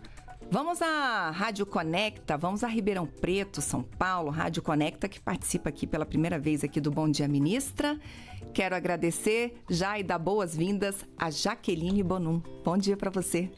Vamos à Rádio Conecta, vamos a Ribeirão Preto, São Paulo, Rádio Conecta, que participa aqui pela primeira vez aqui do Bom Dia Ministra. Quero agradecer já e dar boas-vindas a Jaqueline Bonum. Bom dia para você.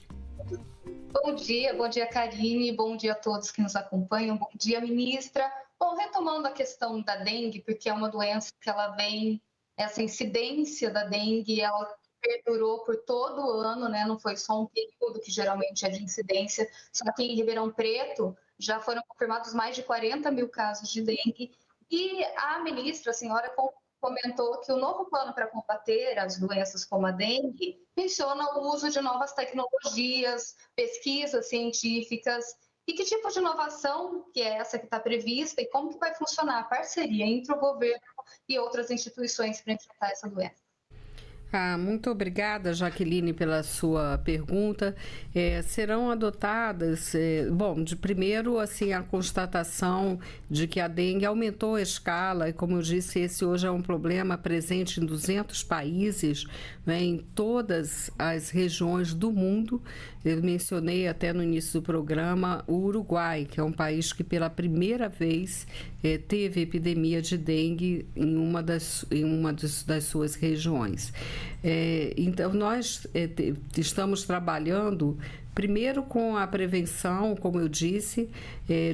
Bom dia, Karine, bom dia a todos que nos acompanham, bom dia, ministra. Bom, retomando a questão da dengue, porque é uma doença que ela vem, essa incidência da dengue, ela perdurou por todo o ano, né? Não foi só um período que geralmente é de incidência, só que em Ribeirão Preto já foram confirmados mais de 40 mil casos de dengue e a ministra, a senhora, comentou que o novo plano para combater as doenças como a dengue menciona o uso de novas tecnologias, pesquisas científicas. E que tipo de inovação que é essa que está prevista e como que vai funcionar a parceria entre o governo e outras instituições para enfrentar essa doença? Muito obrigada, Jaqueline, pela sua pergunta. Serão adotadas, de primeiro, assim, a constatação de que a dengue aumentou a escala e, como eu disse, esse hoje é um problema presente em 200 países, né, em todas as regiões do mundo. Eu mencionei até no início do programa o Uruguai, que é um país que pela primeira vez teve epidemia de dengue em uma das suas regiões. Então, nós estamos trabalhando primeiro com a prevenção, como eu disse,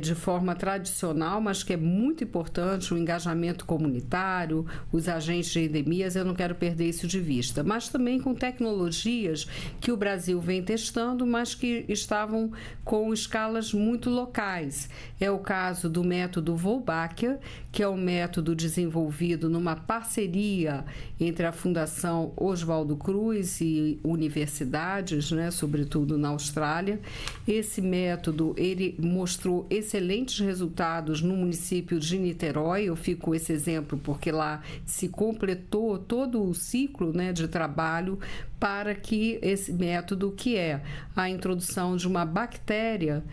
de forma tradicional, mas que é muito importante, o engajamento comunitário, os agentes de endemias, eu não quero perder isso de vista, mas também com tecnologias que o Brasil vem testando, mas que estavam com escalas muito locais. É o caso do método Wolbachia, que é um método desenvolvido numa parceria entre a Fundação Oswaldo Cruz e universidades, né, sobretudo na Austrália. Esse método, ele mostrou excelentes resultados no município de Niterói. Eu fico com esse exemplo porque lá se completou todo o ciclo, né, de trabalho para que esse método, que é a introdução de uma bactéria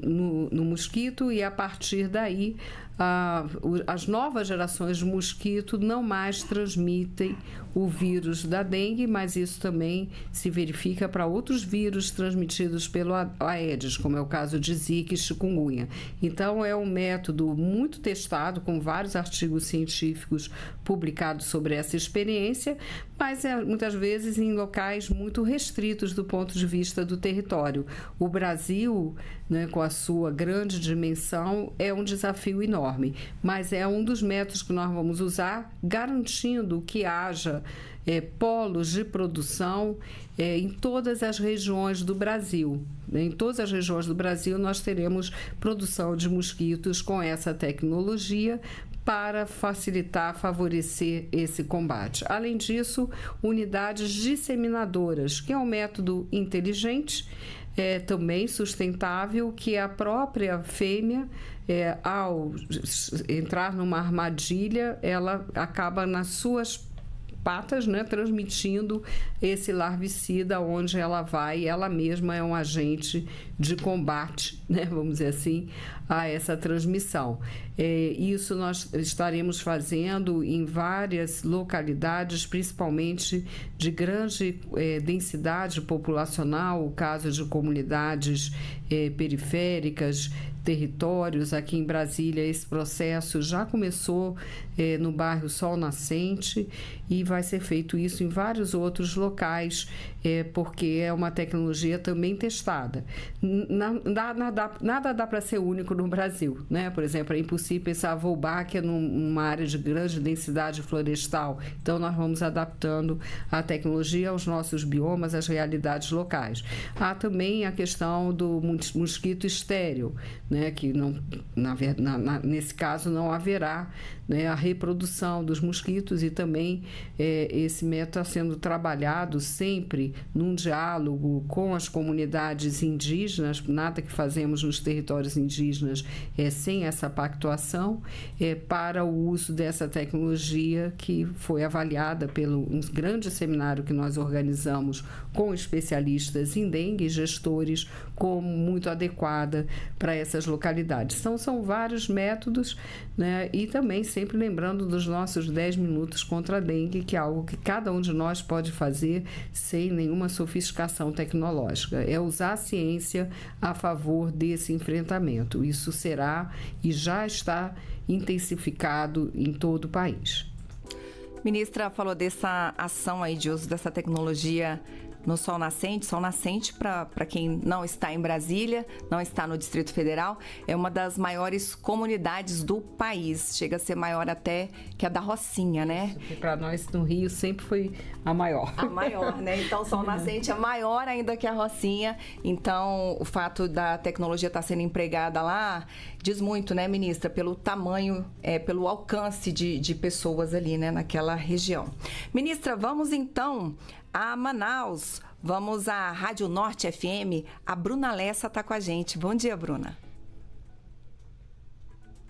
no mosquito, e a partir daí as novas gerações de mosquito não mais transmitem o vírus da dengue, mas isso também se verifica para outros vírus transmitidos pelo Aedes, como é o caso de Zika e chikungunya. Então, é um método muito testado, com vários artigos científicos publicados sobre essa experiência, mas muitas vezes em locais muito restritos do ponto de vista do território. O Brasil, né, com a sua grande dimensão, é um desafio enorme, mas é um dos métodos que nós vamos usar, garantindo que haja polos de produção em todas as regiões do Brasil. Em todas as regiões do Brasil nós teremos produção de mosquitos com essa tecnologia para facilitar, favorecer esse combate. Além disso, unidades disseminadoras, que é um método inteligente, também sustentável, que a própria fêmea, ao entrar numa armadilha, ela acaba nas suas patas, né, transmitindo esse larvicida onde ela vai, ela mesma é um agente de combate, né, vamos dizer assim, a essa transmissão. Isso nós estaremos fazendo em várias localidades, principalmente de grande densidade populacional, o caso de comunidades periféricas, territórios. Aqui em Brasília, esse processo já começou no bairro Sol Nascente e vai ser feito isso em vários outros locais, porque é uma tecnologia também testada. Nada dá para ser único no Brasil, né? Por exemplo, é impossível pensar a Wolbachia numa área de grande densidade florestal. Então, nós vamos adaptando a tecnologia aos nossos biomas, às realidades locais. Há também a questão do mosquito estéril, né? Que não, nesse caso não haverá, né, a reprodução dos mosquitos, e também esse método está sendo trabalhado sempre num diálogo com as comunidades indígenas. Nada que fazemos nos territórios indígenas sem essa pactuação, para o uso dessa tecnologia, que foi avaliada pelo um grande seminário que nós organizamos com especialistas em dengue e gestores como muito adequada para essas localidades. Então, são vários métodos, né? E também sempre lembrando dos nossos 10 minutos contra a dengue, que é algo que cada um de nós pode fazer sem nenhuma sofisticação tecnológica. É usar a ciência a favor desse enfrentamento. Isso será e já está intensificado em todo o país. Ministra, falou dessa ação aí de uso dessa tecnologia no Sol Nascente. Sol Nascente, para quem não está em Brasília, não está no Distrito Federal, é uma das maiores comunidades do país. Chega a ser maior até que a da Rocinha, né? Para nós no Rio sempre foi a maior. A maior, né? Então, Sol Nascente é maior ainda que a Rocinha. Então, o fato da tecnologia estar sendo empregada lá diz muito, né, ministra? Pelo tamanho, pelo alcance de pessoas ali, né, naquela região. Ministra, vamos então a Manaus. Vamos à Rádio Norte FM. A Bruna Lessa está com a gente. Bom dia, Bruna.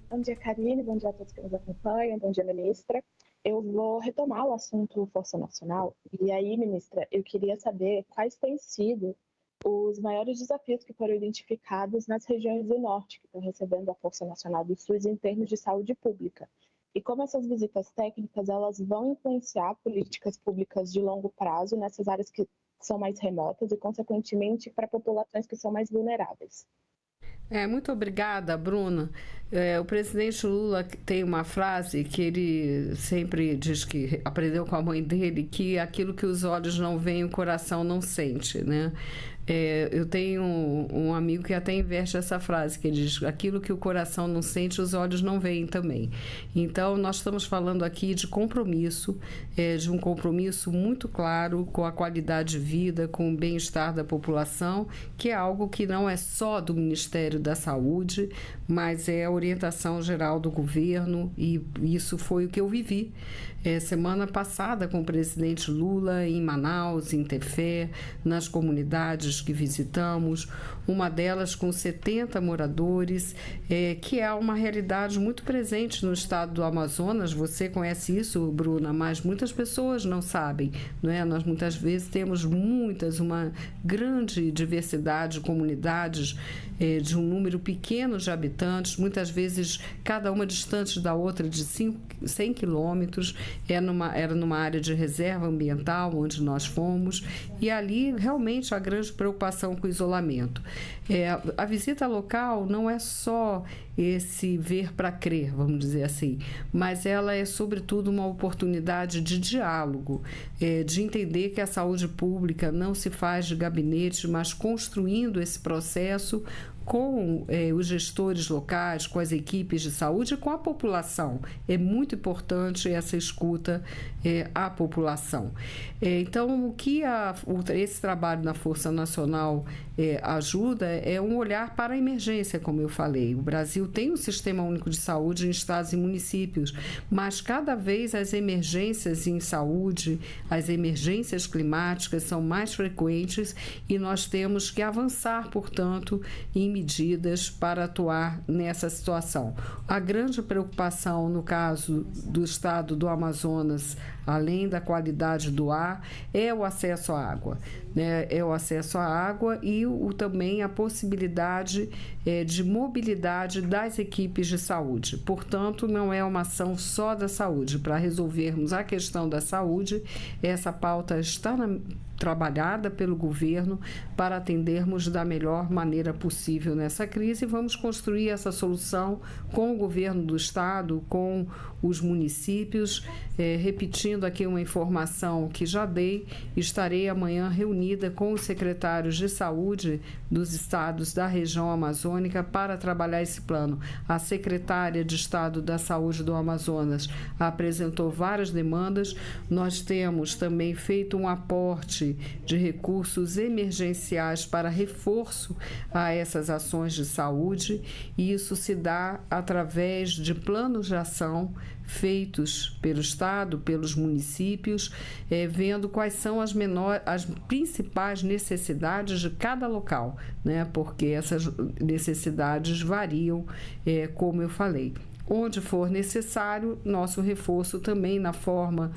Bom dia, Karine. Bom dia a todos que nos acompanham. Bom dia, ministra. Eu vou retomar o assunto Força Nacional. E aí, ministra, eu queria saber quais têm sido os maiores desafios que foram identificados nas regiões do Norte, que estão recebendo a Força Nacional do SUS em termos de saúde pública. E como essas visitas técnicas elas vão influenciar políticas públicas de longo prazo nessas áreas que são mais remotas e, consequentemente, para populações que são mais vulneráveis. Muito obrigada, Bruna. O presidente Lula tem uma frase que ele sempre diz que aprendeu com a mãe dele, que aquilo que os olhos não veem, o coração não sente, né? Eu tenho um amigo que até inverte essa frase, que ele diz: aquilo que o coração não sente, os olhos não veem também. Então, nós estamos falando aqui de compromisso, de um compromisso muito claro com a qualidade de vida, com o bem-estar da população, que é algo que não é só do Ministério da Saúde, mas é a orientação geral do governo, e isso foi o que eu vivi semana passada com o presidente Lula em Manaus, em Tefé, nas comunidades que visitamos, uma delas com 70 moradores, que é uma realidade muito presente no estado do Amazonas. Você conhece isso, Bruna, mas muitas pessoas não sabem, não é? Nós muitas vezes temos uma grande diversidade de comunidades, de um número pequeno de habitantes, muitas vezes cada uma distante da outra de 100 quilômetros. Era numa área de reserva ambiental onde nós fomos, e ali realmente a grande preocupação com o isolamento. A visita local não é só esse ver para crer, vamos dizer assim, mas ela é sobretudo uma oportunidade de diálogo, de entender que a saúde pública não se faz de gabinete, mas construindo esse processo com os gestores locais, com as equipes de saúde e com a população. É muito importante essa escuta à população. Então, o que esse trabalho na Força Nacional ajuda é um olhar para a emergência, como eu falei. O Brasil tem um sistema único de saúde em estados e municípios, mas cada vez as emergências em saúde, as emergências climáticas são mais frequentes, e nós temos que avançar, portanto, em medidas para atuar nessa situação. A grande preocupação no caso do estado do Amazonas, além da qualidade do ar, é o acesso à água. né, é o acesso à água e também a possibilidade de mobilidade das equipes de saúde. Portanto, não é uma ação só da saúde. Para resolvermos a questão da saúde, essa pauta está trabalhada pelo governo para atendermos da melhor maneira possível nessa crise, e vamos construir essa solução com o governo do estado, com os municípios. Repetindo aqui uma informação que já dei, estarei amanhã reunida com os secretários de saúde dos estados da região amazônica para trabalhar esse plano. A secretária de Estado da Saúde do Amazonas apresentou várias demandas. Nós temos também feito um aporte de recursos emergenciais para reforço a essas ações de saúde, e isso se dá através de planos de ação feitos pelo Estado, pelos municípios, vendo quais são as principais necessidades de cada local, né? Porque essas necessidades variam, como eu falei. Onde for necessário, nosso reforço também na forma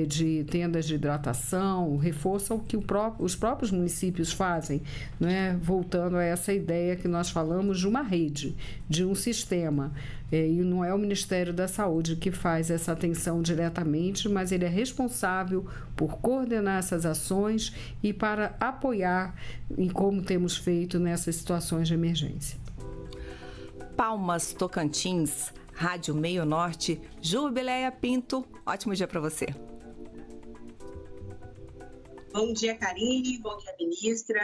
de tendas de hidratação, reforço ao que os próprios municípios fazem, né? Voltando a essa ideia que nós falamos de uma rede, de um sistema. E não é o Ministério da Saúde que faz essa atenção diretamente, mas ele é responsável por coordenar essas ações e para apoiar, em como temos feito nessas situações de emergência. Palmas, Tocantins, Rádio Meio Norte, Jubileia Pinto, ótimo dia para você. Bom dia, Karine, bom dia, ministra.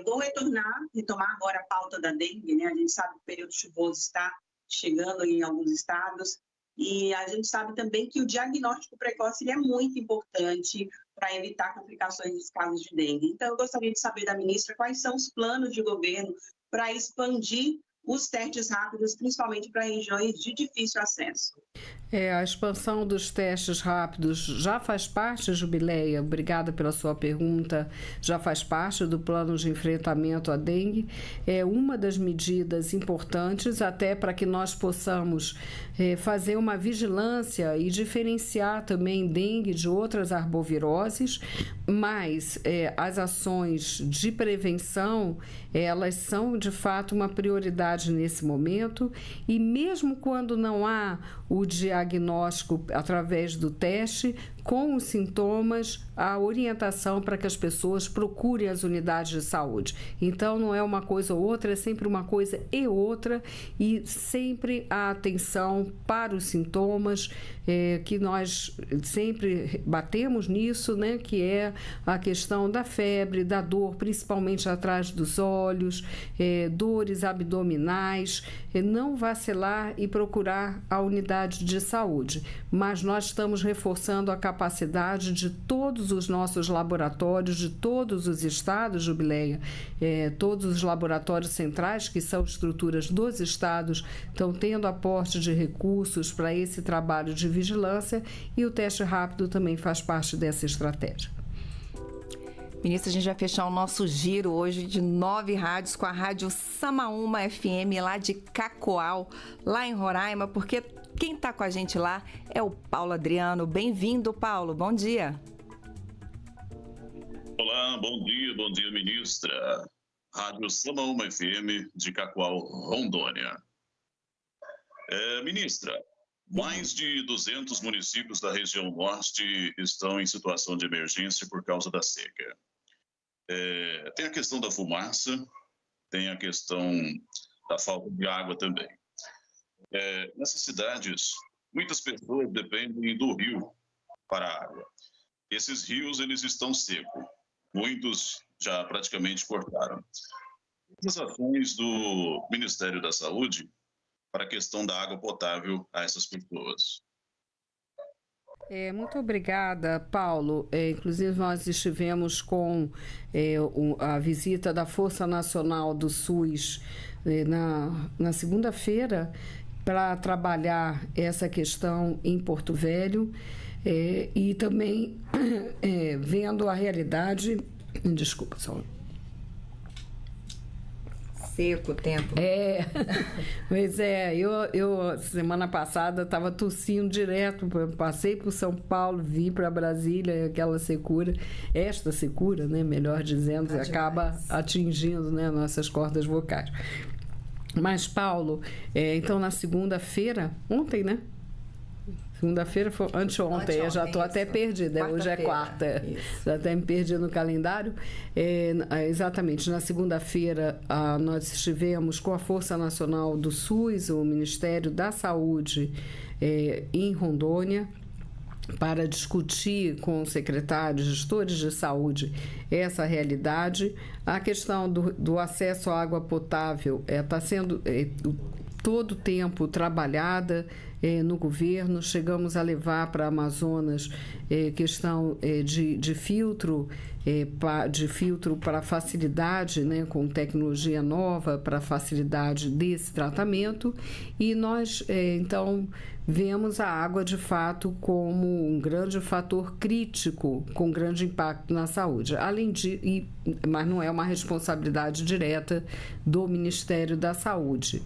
Vou retomar agora a pauta da dengue, né? A gente sabe que o período chuvoso está chegando em alguns estados e a gente sabe também que o diagnóstico precoce ele é muito importante para evitar complicações dos casos de dengue. Então, eu gostaria de saber da ministra quais são os planos de governo para expandir os testes rápidos, principalmente para regiões de difícil acesso. A expansão dos testes rápidos já faz parte, Jubileia, obrigada pela sua pergunta, já faz parte do plano de enfrentamento à dengue. É uma das medidas importantes até para que nós possamos fazer uma vigilância e diferenciar também dengue de outras arboviroses, mas as ações de prevenção, elas são de fato uma prioridade nesse momento, e mesmo quando não há o diagnóstico através do teste, com os sintomas, a orientação para que as pessoas procurem as unidades de saúde. Então, não é uma coisa ou outra, é sempre uma coisa e outra, e sempre a atenção para os sintomas, que nós sempre batemos nisso, né? Que é a questão da febre, da dor, principalmente atrás dos olhos, dores abdominais, não vacilar e procurar a unidade de saúde. Mas nós estamos reforçando a capacidade de todos os nossos laboratórios, de todos os estados, Jubileia, todos os laboratórios centrais, que são estruturas dos estados, estão tendo aporte de recursos para esse trabalho de vigilância, e o teste rápido também faz parte dessa estratégia. Ministra, a gente vai fechar o nosso giro hoje de 9 rádios com a Rádio Samaúma FM lá de Cacoal, lá em Roraima, porque quem está com a gente lá é o Paulo Adriano. Bem-vindo, Paulo. Bom dia. Olá, bom dia, ministra. Rádio Samaúma FM de Cacoal, Rondônia. Ministra, mais de 200 municípios da região norte estão em situação de emergência por causa da seca. Tem a questão da fumaça, tem a questão da falta de água também. Nessas cidades, muitas pessoas dependem do rio para a água. Esses rios, eles estão secos. Muitos já praticamente cortaram. As ações do Ministério da Saúde para a questão da água potável a essas pessoas. Muito obrigada, Paulo. Inclusive, nós estivemos com a visita da Força Nacional do SUS na segunda-feira para trabalhar essa questão em Porto Velho e também vendo a realidade. Desculpa, só. seco o tempo. Pois é, eu semana passada estava tossindo direto, passei por São Paulo, vim para Brasília, aquela secura, esta secura, né, melhor dizendo, acaba atingindo, né, nossas cordas vocais. Mas, Paulo, então na segunda-feira, ontem, né? Segunda-feira foi anteontem, eu já estou até perdida, hoje é quarta, já até me perdi no calendário. Exatamente, na segunda-feira nós estivemos com a Força Nacional do SUS, o Ministério da Saúde, em Rondônia, para discutir com secretários, gestores de saúde, essa realidade. A questão do acesso à água potável está sendo todo o tempo trabalhada no governo. Chegamos a levar para Amazonas questão de filtro para facilidade, né, com tecnologia nova, para facilidade desse tratamento, e nós, então, vemos a água, de fato, como um grande fator crítico, com grande impacto na saúde. Mas não é uma responsabilidade direta do Ministério da Saúde.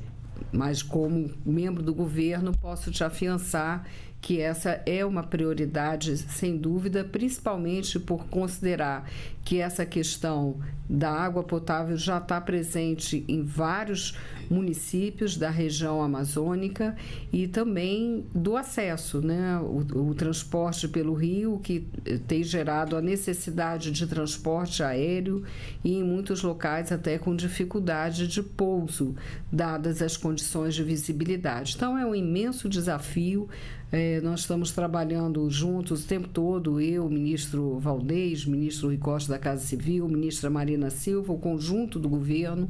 Mas, como membro do governo, posso te afiançar que essa é uma prioridade, sem dúvida, principalmente por considerar que essa questão da água potável já está presente em vários municípios da região amazônica, e também do acesso, né? O transporte pelo rio, que tem gerado a necessidade de transporte aéreo, e em muitos locais até com dificuldade de pouso, dadas as condições de visibilidade. Então, é um imenso desafio. Nós estamos trabalhando juntos o tempo todo, eu, o ministro Valdez, o ministro Rui Costa da Casa Civil, a ministra Marina Silva, o conjunto do governo,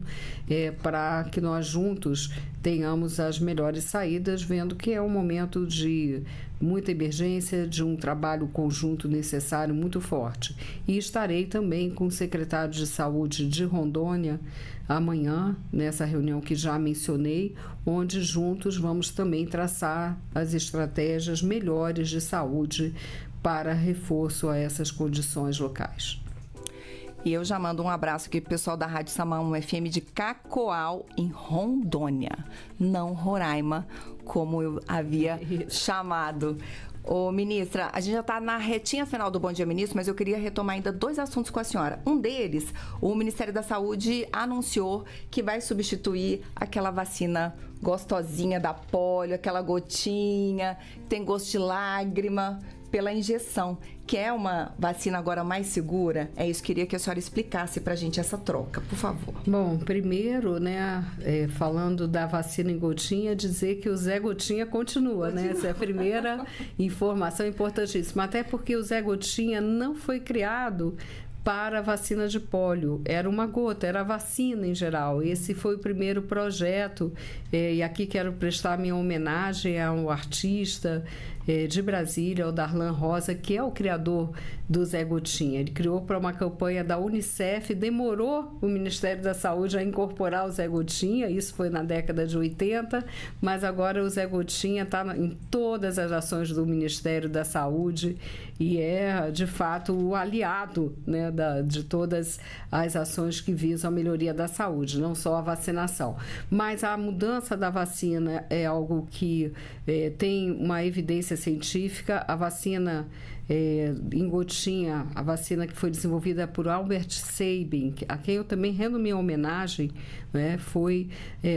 para que nós juntos tenhamos as melhores saídas, vendo que é um momento de muita emergência, de um trabalho conjunto necessário muito forte. E estarei também com o secretário de Saúde de Rondônia amanhã, nessa reunião que já mencionei, onde juntos vamos também traçar as estratégias melhores de saúde para reforço a essas condições locais. E eu já mando um abraço aqui pro pessoal da Rádio Samaúma FM de Cacoal, em Rondônia, não Roraima, como eu havia chamado. Ô, ministra, a gente já está na retinha final do Bom Dia Ministro, mas eu queria retomar ainda 2 assuntos com a senhora. Um deles, o Ministério da Saúde anunciou que vai substituir aquela vacina gostosinha da polio, aquela gotinha, que tem gosto de lágrima, pela injeção, que é uma vacina agora mais segura. É isso, queria que a senhora explicasse para a gente essa troca, por favor. Bom, primeiro, né, falando da vacina em gotinha, dizer que o Zé Gotinha continua, né? Essa é a primeira informação importantíssima, até porque o Zé Gotinha não foi criado para a vacina de pólio, era uma gota, era a vacina em geral. Esse foi o primeiro projeto, e aqui quero prestar minha homenagem ao artista de Brasília, o Darlan Rosa, que é o criador do Zé Gotinha. Ele criou para uma campanha da Unicef, demorou o Ministério da Saúde a incorporar o Zé Gotinha, isso foi na década de 80, mas agora o Zé Gotinha está em todas as ações do Ministério da Saúde e é, de fato, o aliado, né, de todas as ações que visam a melhoria da saúde, não só a vacinação. Mas a mudança da vacina é algo que tem uma evidência científica. A vacina em gotinha, a vacina que foi desenvolvida por Albert Sabin, a quem eu também rendo minha homenagem, né, foi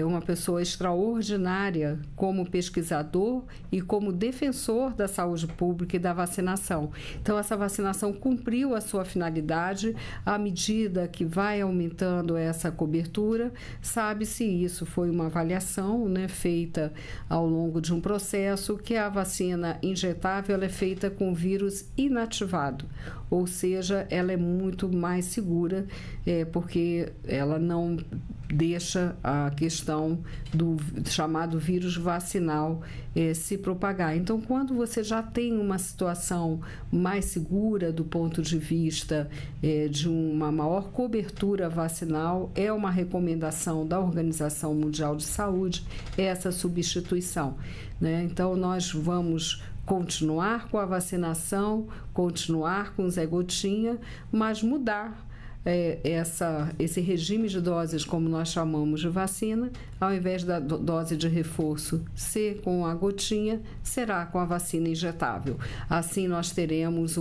uma pessoa extraordinária como pesquisador e como defensor da saúde pública e da vacinação. Então, essa vacinação cumpriu a sua finalidade. À medida que vai aumentando essa cobertura, sabe-se isso, foi uma avaliação, né, feita ao longo de um processo, que a vacina injetável ela é feita com vírus inativado, ou seja, ela é muito mais segura, porque ela não deixa a questão do chamado vírus vacinal se propagar. Então, quando você já tem uma situação mais segura do ponto de vista de uma maior cobertura vacinal, é uma recomendação da Organização Mundial de Saúde essa substituição, né? Então, nós vamos continuar com a vacinação, continuar com o Zé Gotinha, mas mudar esse regime de doses, como nós chamamos de vacina, ao invés da dose de reforço ser com a gotinha, será com a vacina injetável. Assim nós teremos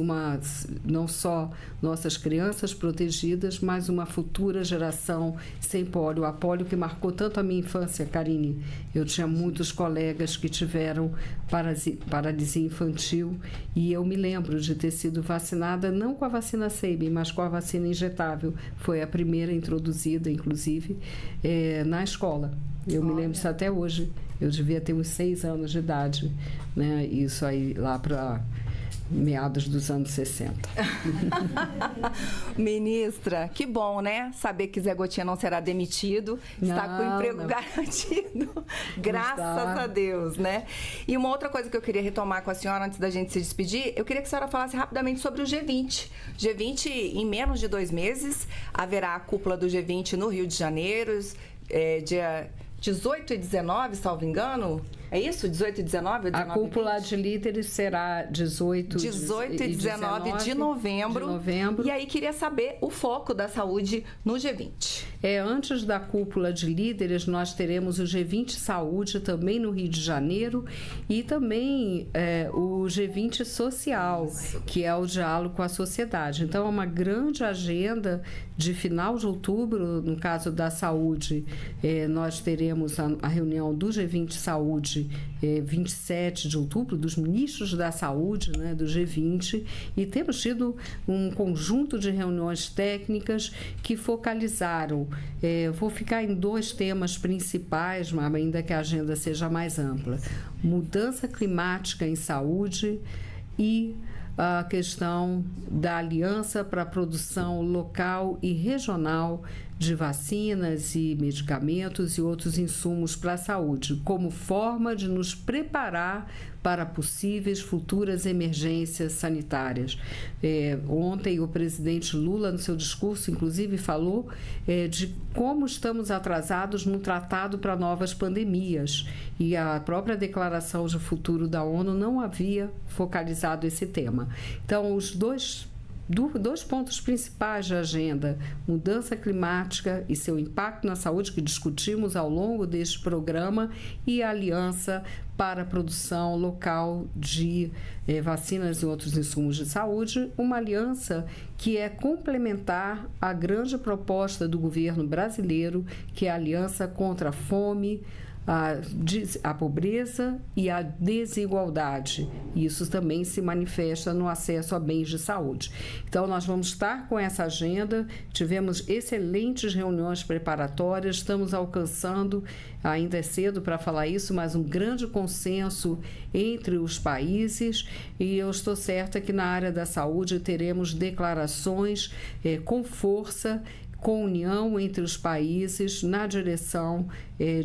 não só nossas crianças protegidas, mas uma futura geração sem pólio. A pólio que marcou tanto a minha infância, Karine. Eu tinha muitos colegas que tiveram paralisia infantil e eu me lembro de ter sido vacinada não com a vacina Sabin, mas com a vacina injetável. Foi a primeira introduzida, inclusive, na escola. Eu me lembro disso até hoje. Eu devia ter uns 6 anos de idade, né? Isso aí lá para meados dos anos 60. Ministra, que bom, né? Saber que Zé Gotinha não será demitido, está com o emprego garantido. Graças a Deus, né? E uma outra coisa que eu queria retomar com a senhora antes da gente se despedir, eu queria que a senhora falasse rapidamente sobre o G20. G20, em menos de 2 meses, haverá a cúpula do G20 no Rio de Janeiro, dia 18 e 19, salvo engano. É isso? 18 e 19? A cúpula de líderes será 18 e 19 de novembro. E aí queria saber o foco da saúde no G20. Antes da cúpula de líderes, nós teremos o G20 Saúde também no Rio de Janeiro e também o G20 Social, que é o diálogo com a sociedade. Então, é uma grande agenda de final de outubro, no caso da saúde, nós teremos a reunião do G20 Saúde 27 de outubro, dos ministros da saúde, né, do G20, e temos tido um conjunto de reuniões técnicas que focalizaram, vou ficar em 2 temas principais, mas ainda que a agenda seja mais ampla: mudança climática em saúde e a questão da aliança para a produção local e regional de vacinas e medicamentos e outros insumos para a saúde, como forma de nos preparar para possíveis futuras emergências sanitárias. Ontem o presidente Lula, no seu discurso, inclusive, falou de como estamos atrasados no tratado para novas pandemias, e a própria declaração de futuro da ONU não havia focalizado esse tema. Então, os dois pontos principais da agenda: mudança climática e seu impacto na saúde, que discutimos ao longo deste programa, e a aliança para a produção local de vacinas e outros insumos de saúde, uma aliança que é complementar à grande proposta do governo brasileiro, que é a aliança contra a fome, a pobreza e a desigualdade. Isso também se manifesta no acesso a bens de saúde. Então, nós vamos estar com essa agenda. Tivemos excelentes reuniões preparatórias, estamos alcançando, ainda é cedo para falar isso, mas um grande consenso entre os países, e eu estou certa que na área da saúde teremos declarações com força, com união entre os países na direção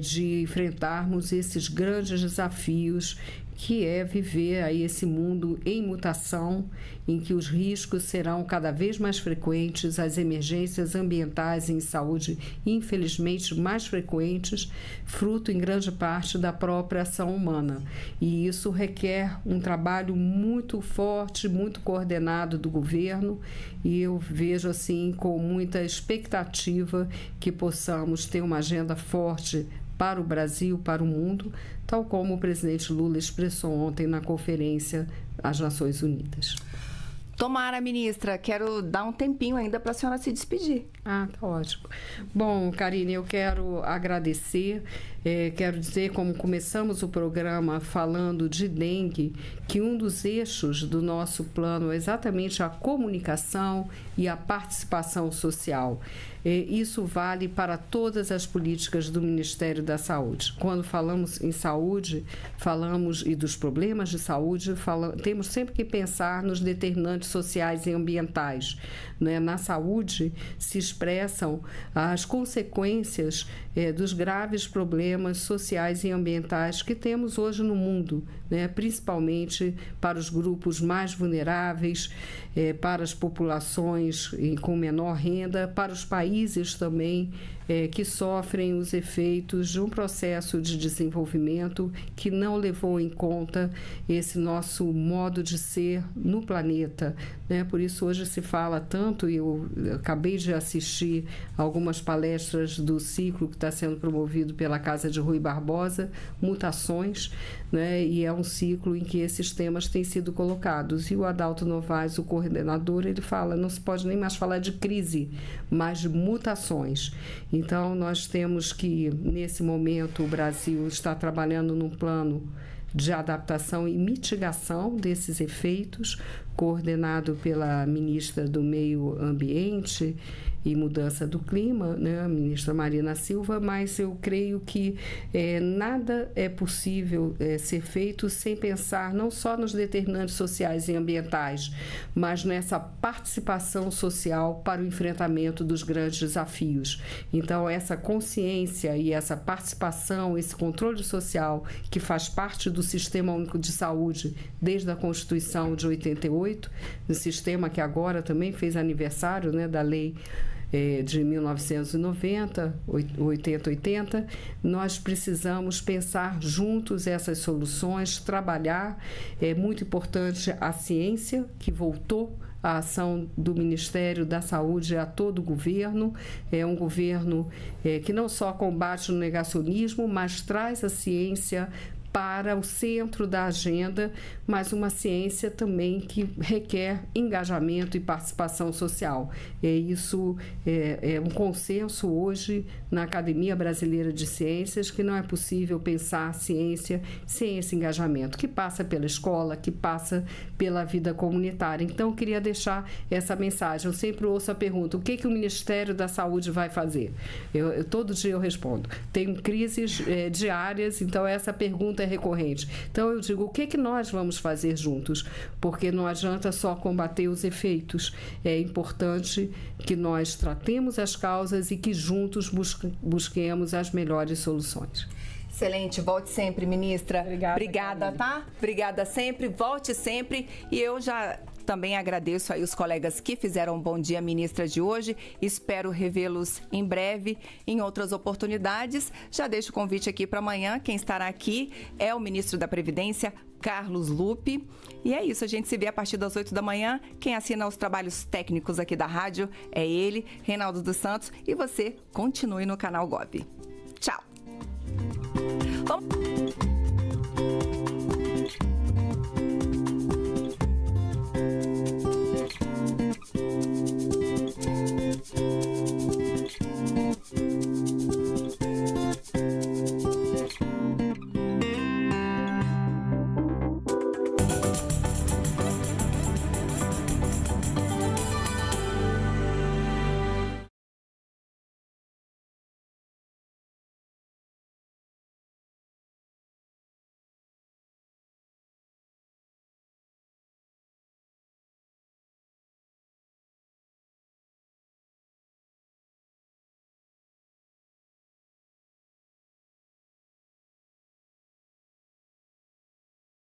de enfrentarmos esses grandes desafios, que é viver aí esse mundo em mutação, em que os riscos serão cada vez mais frequentes, as emergências ambientais em saúde, infelizmente, mais frequentes, fruto em grande parte da própria ação humana. E isso requer um trabalho muito forte, muito coordenado do governo, e eu vejo assim com muita expectativa que possamos ter uma agenda forte para o Brasil, para o mundo, tal como o presidente Lula expressou ontem na conferência às Nações Unidas. Tomara, ministra, quero dar um tempinho ainda para a senhora se despedir. Tá ótimo. Bom, Karine, eu quero agradecer, quero dizer, como começamos o programa falando de dengue, que um dos eixos do nosso plano é exatamente a comunicação e a participação social. Isso vale para todas as políticas do Ministério da Saúde. Quando falamos em saúde, falamos e dos problemas de saúde, temos sempre que pensar nos determinantes sociais e ambientais, né? Na saúde se expressam as consequências dos graves problemas sociais e ambientais que temos hoje no mundo, né? Principalmente para os grupos mais vulneráveis, para as populações com menor renda, para os países também que sofrem os efeitos de um processo de desenvolvimento que não levou em conta esse nosso modo de ser no planeta, né? Por isso hoje se fala tanto, e eu acabei de assistir algumas palestras do ciclo que está sendo promovido pela Casa de Rui Barbosa, Mutações, né? E é um ciclo em que esses temas têm sido colocados. E o Adalto Novaes, o coordenador, ele fala, não se pode nem mais falar de crise, mas de mutações. Então, nós temos que, nesse momento, o Brasil está trabalhando num plano de adaptação e mitigação desses efeitos, coordenado pela ministra do Meio Ambiente e Mudança do Clima, né, a ministra Marina Silva, mas eu creio que nada é possível ser feito sem pensar não só nos determinantes sociais e ambientais, mas nessa participação social para o enfrentamento dos grandes desafios. Então, essa consciência e essa participação, esse controle social que faz parte do Sistema Único de Saúde desde a Constituição de 88, um sistema que agora também fez aniversário, né, da lei de 1990, 80, nós precisamos pensar juntos essas soluções, trabalhar. É muito importante a ciência, que voltou a ação do Ministério da Saúde a todo o governo. É um governo que não só combate o negacionismo, mas traz a ciência para o centro da agenda, mas uma ciência também que requer engajamento e participação social. Isso é um consenso hoje na Academia Brasileira de Ciências, que não é possível pensar ciência sem esse engajamento, que passa pela escola, que passa pela vida comunitária. Então, eu queria deixar essa mensagem. Eu sempre ouço a pergunta, o que o Ministério da Saúde vai fazer? Todo dia eu respondo. Tenho crises diárias, então essa pergunta é recorrente. Então, eu digo, o que nós vamos fazer juntos? Porque não adianta só combater os efeitos. É importante que nós tratemos as causas e que juntos busquemos as melhores soluções. Excelente, volte sempre, ministra. Obrigada, Carine. tá? Obrigada sempre, volte sempre. E eu já também agradeço aí os colegas que fizeram um Bom Dia Ministra de hoje. Espero revê-los em breve, em outras oportunidades. Já deixo o convite aqui para amanhã. Quem estará aqui é o ministro da Previdência, Carlos Lupe. E é isso, a gente se vê a partir das 8 da manhã. Quem assina os trabalhos técnicos aqui da rádio é ele, Reinaldo dos Santos. E você continue no canal Gov. Tchau! Vamos...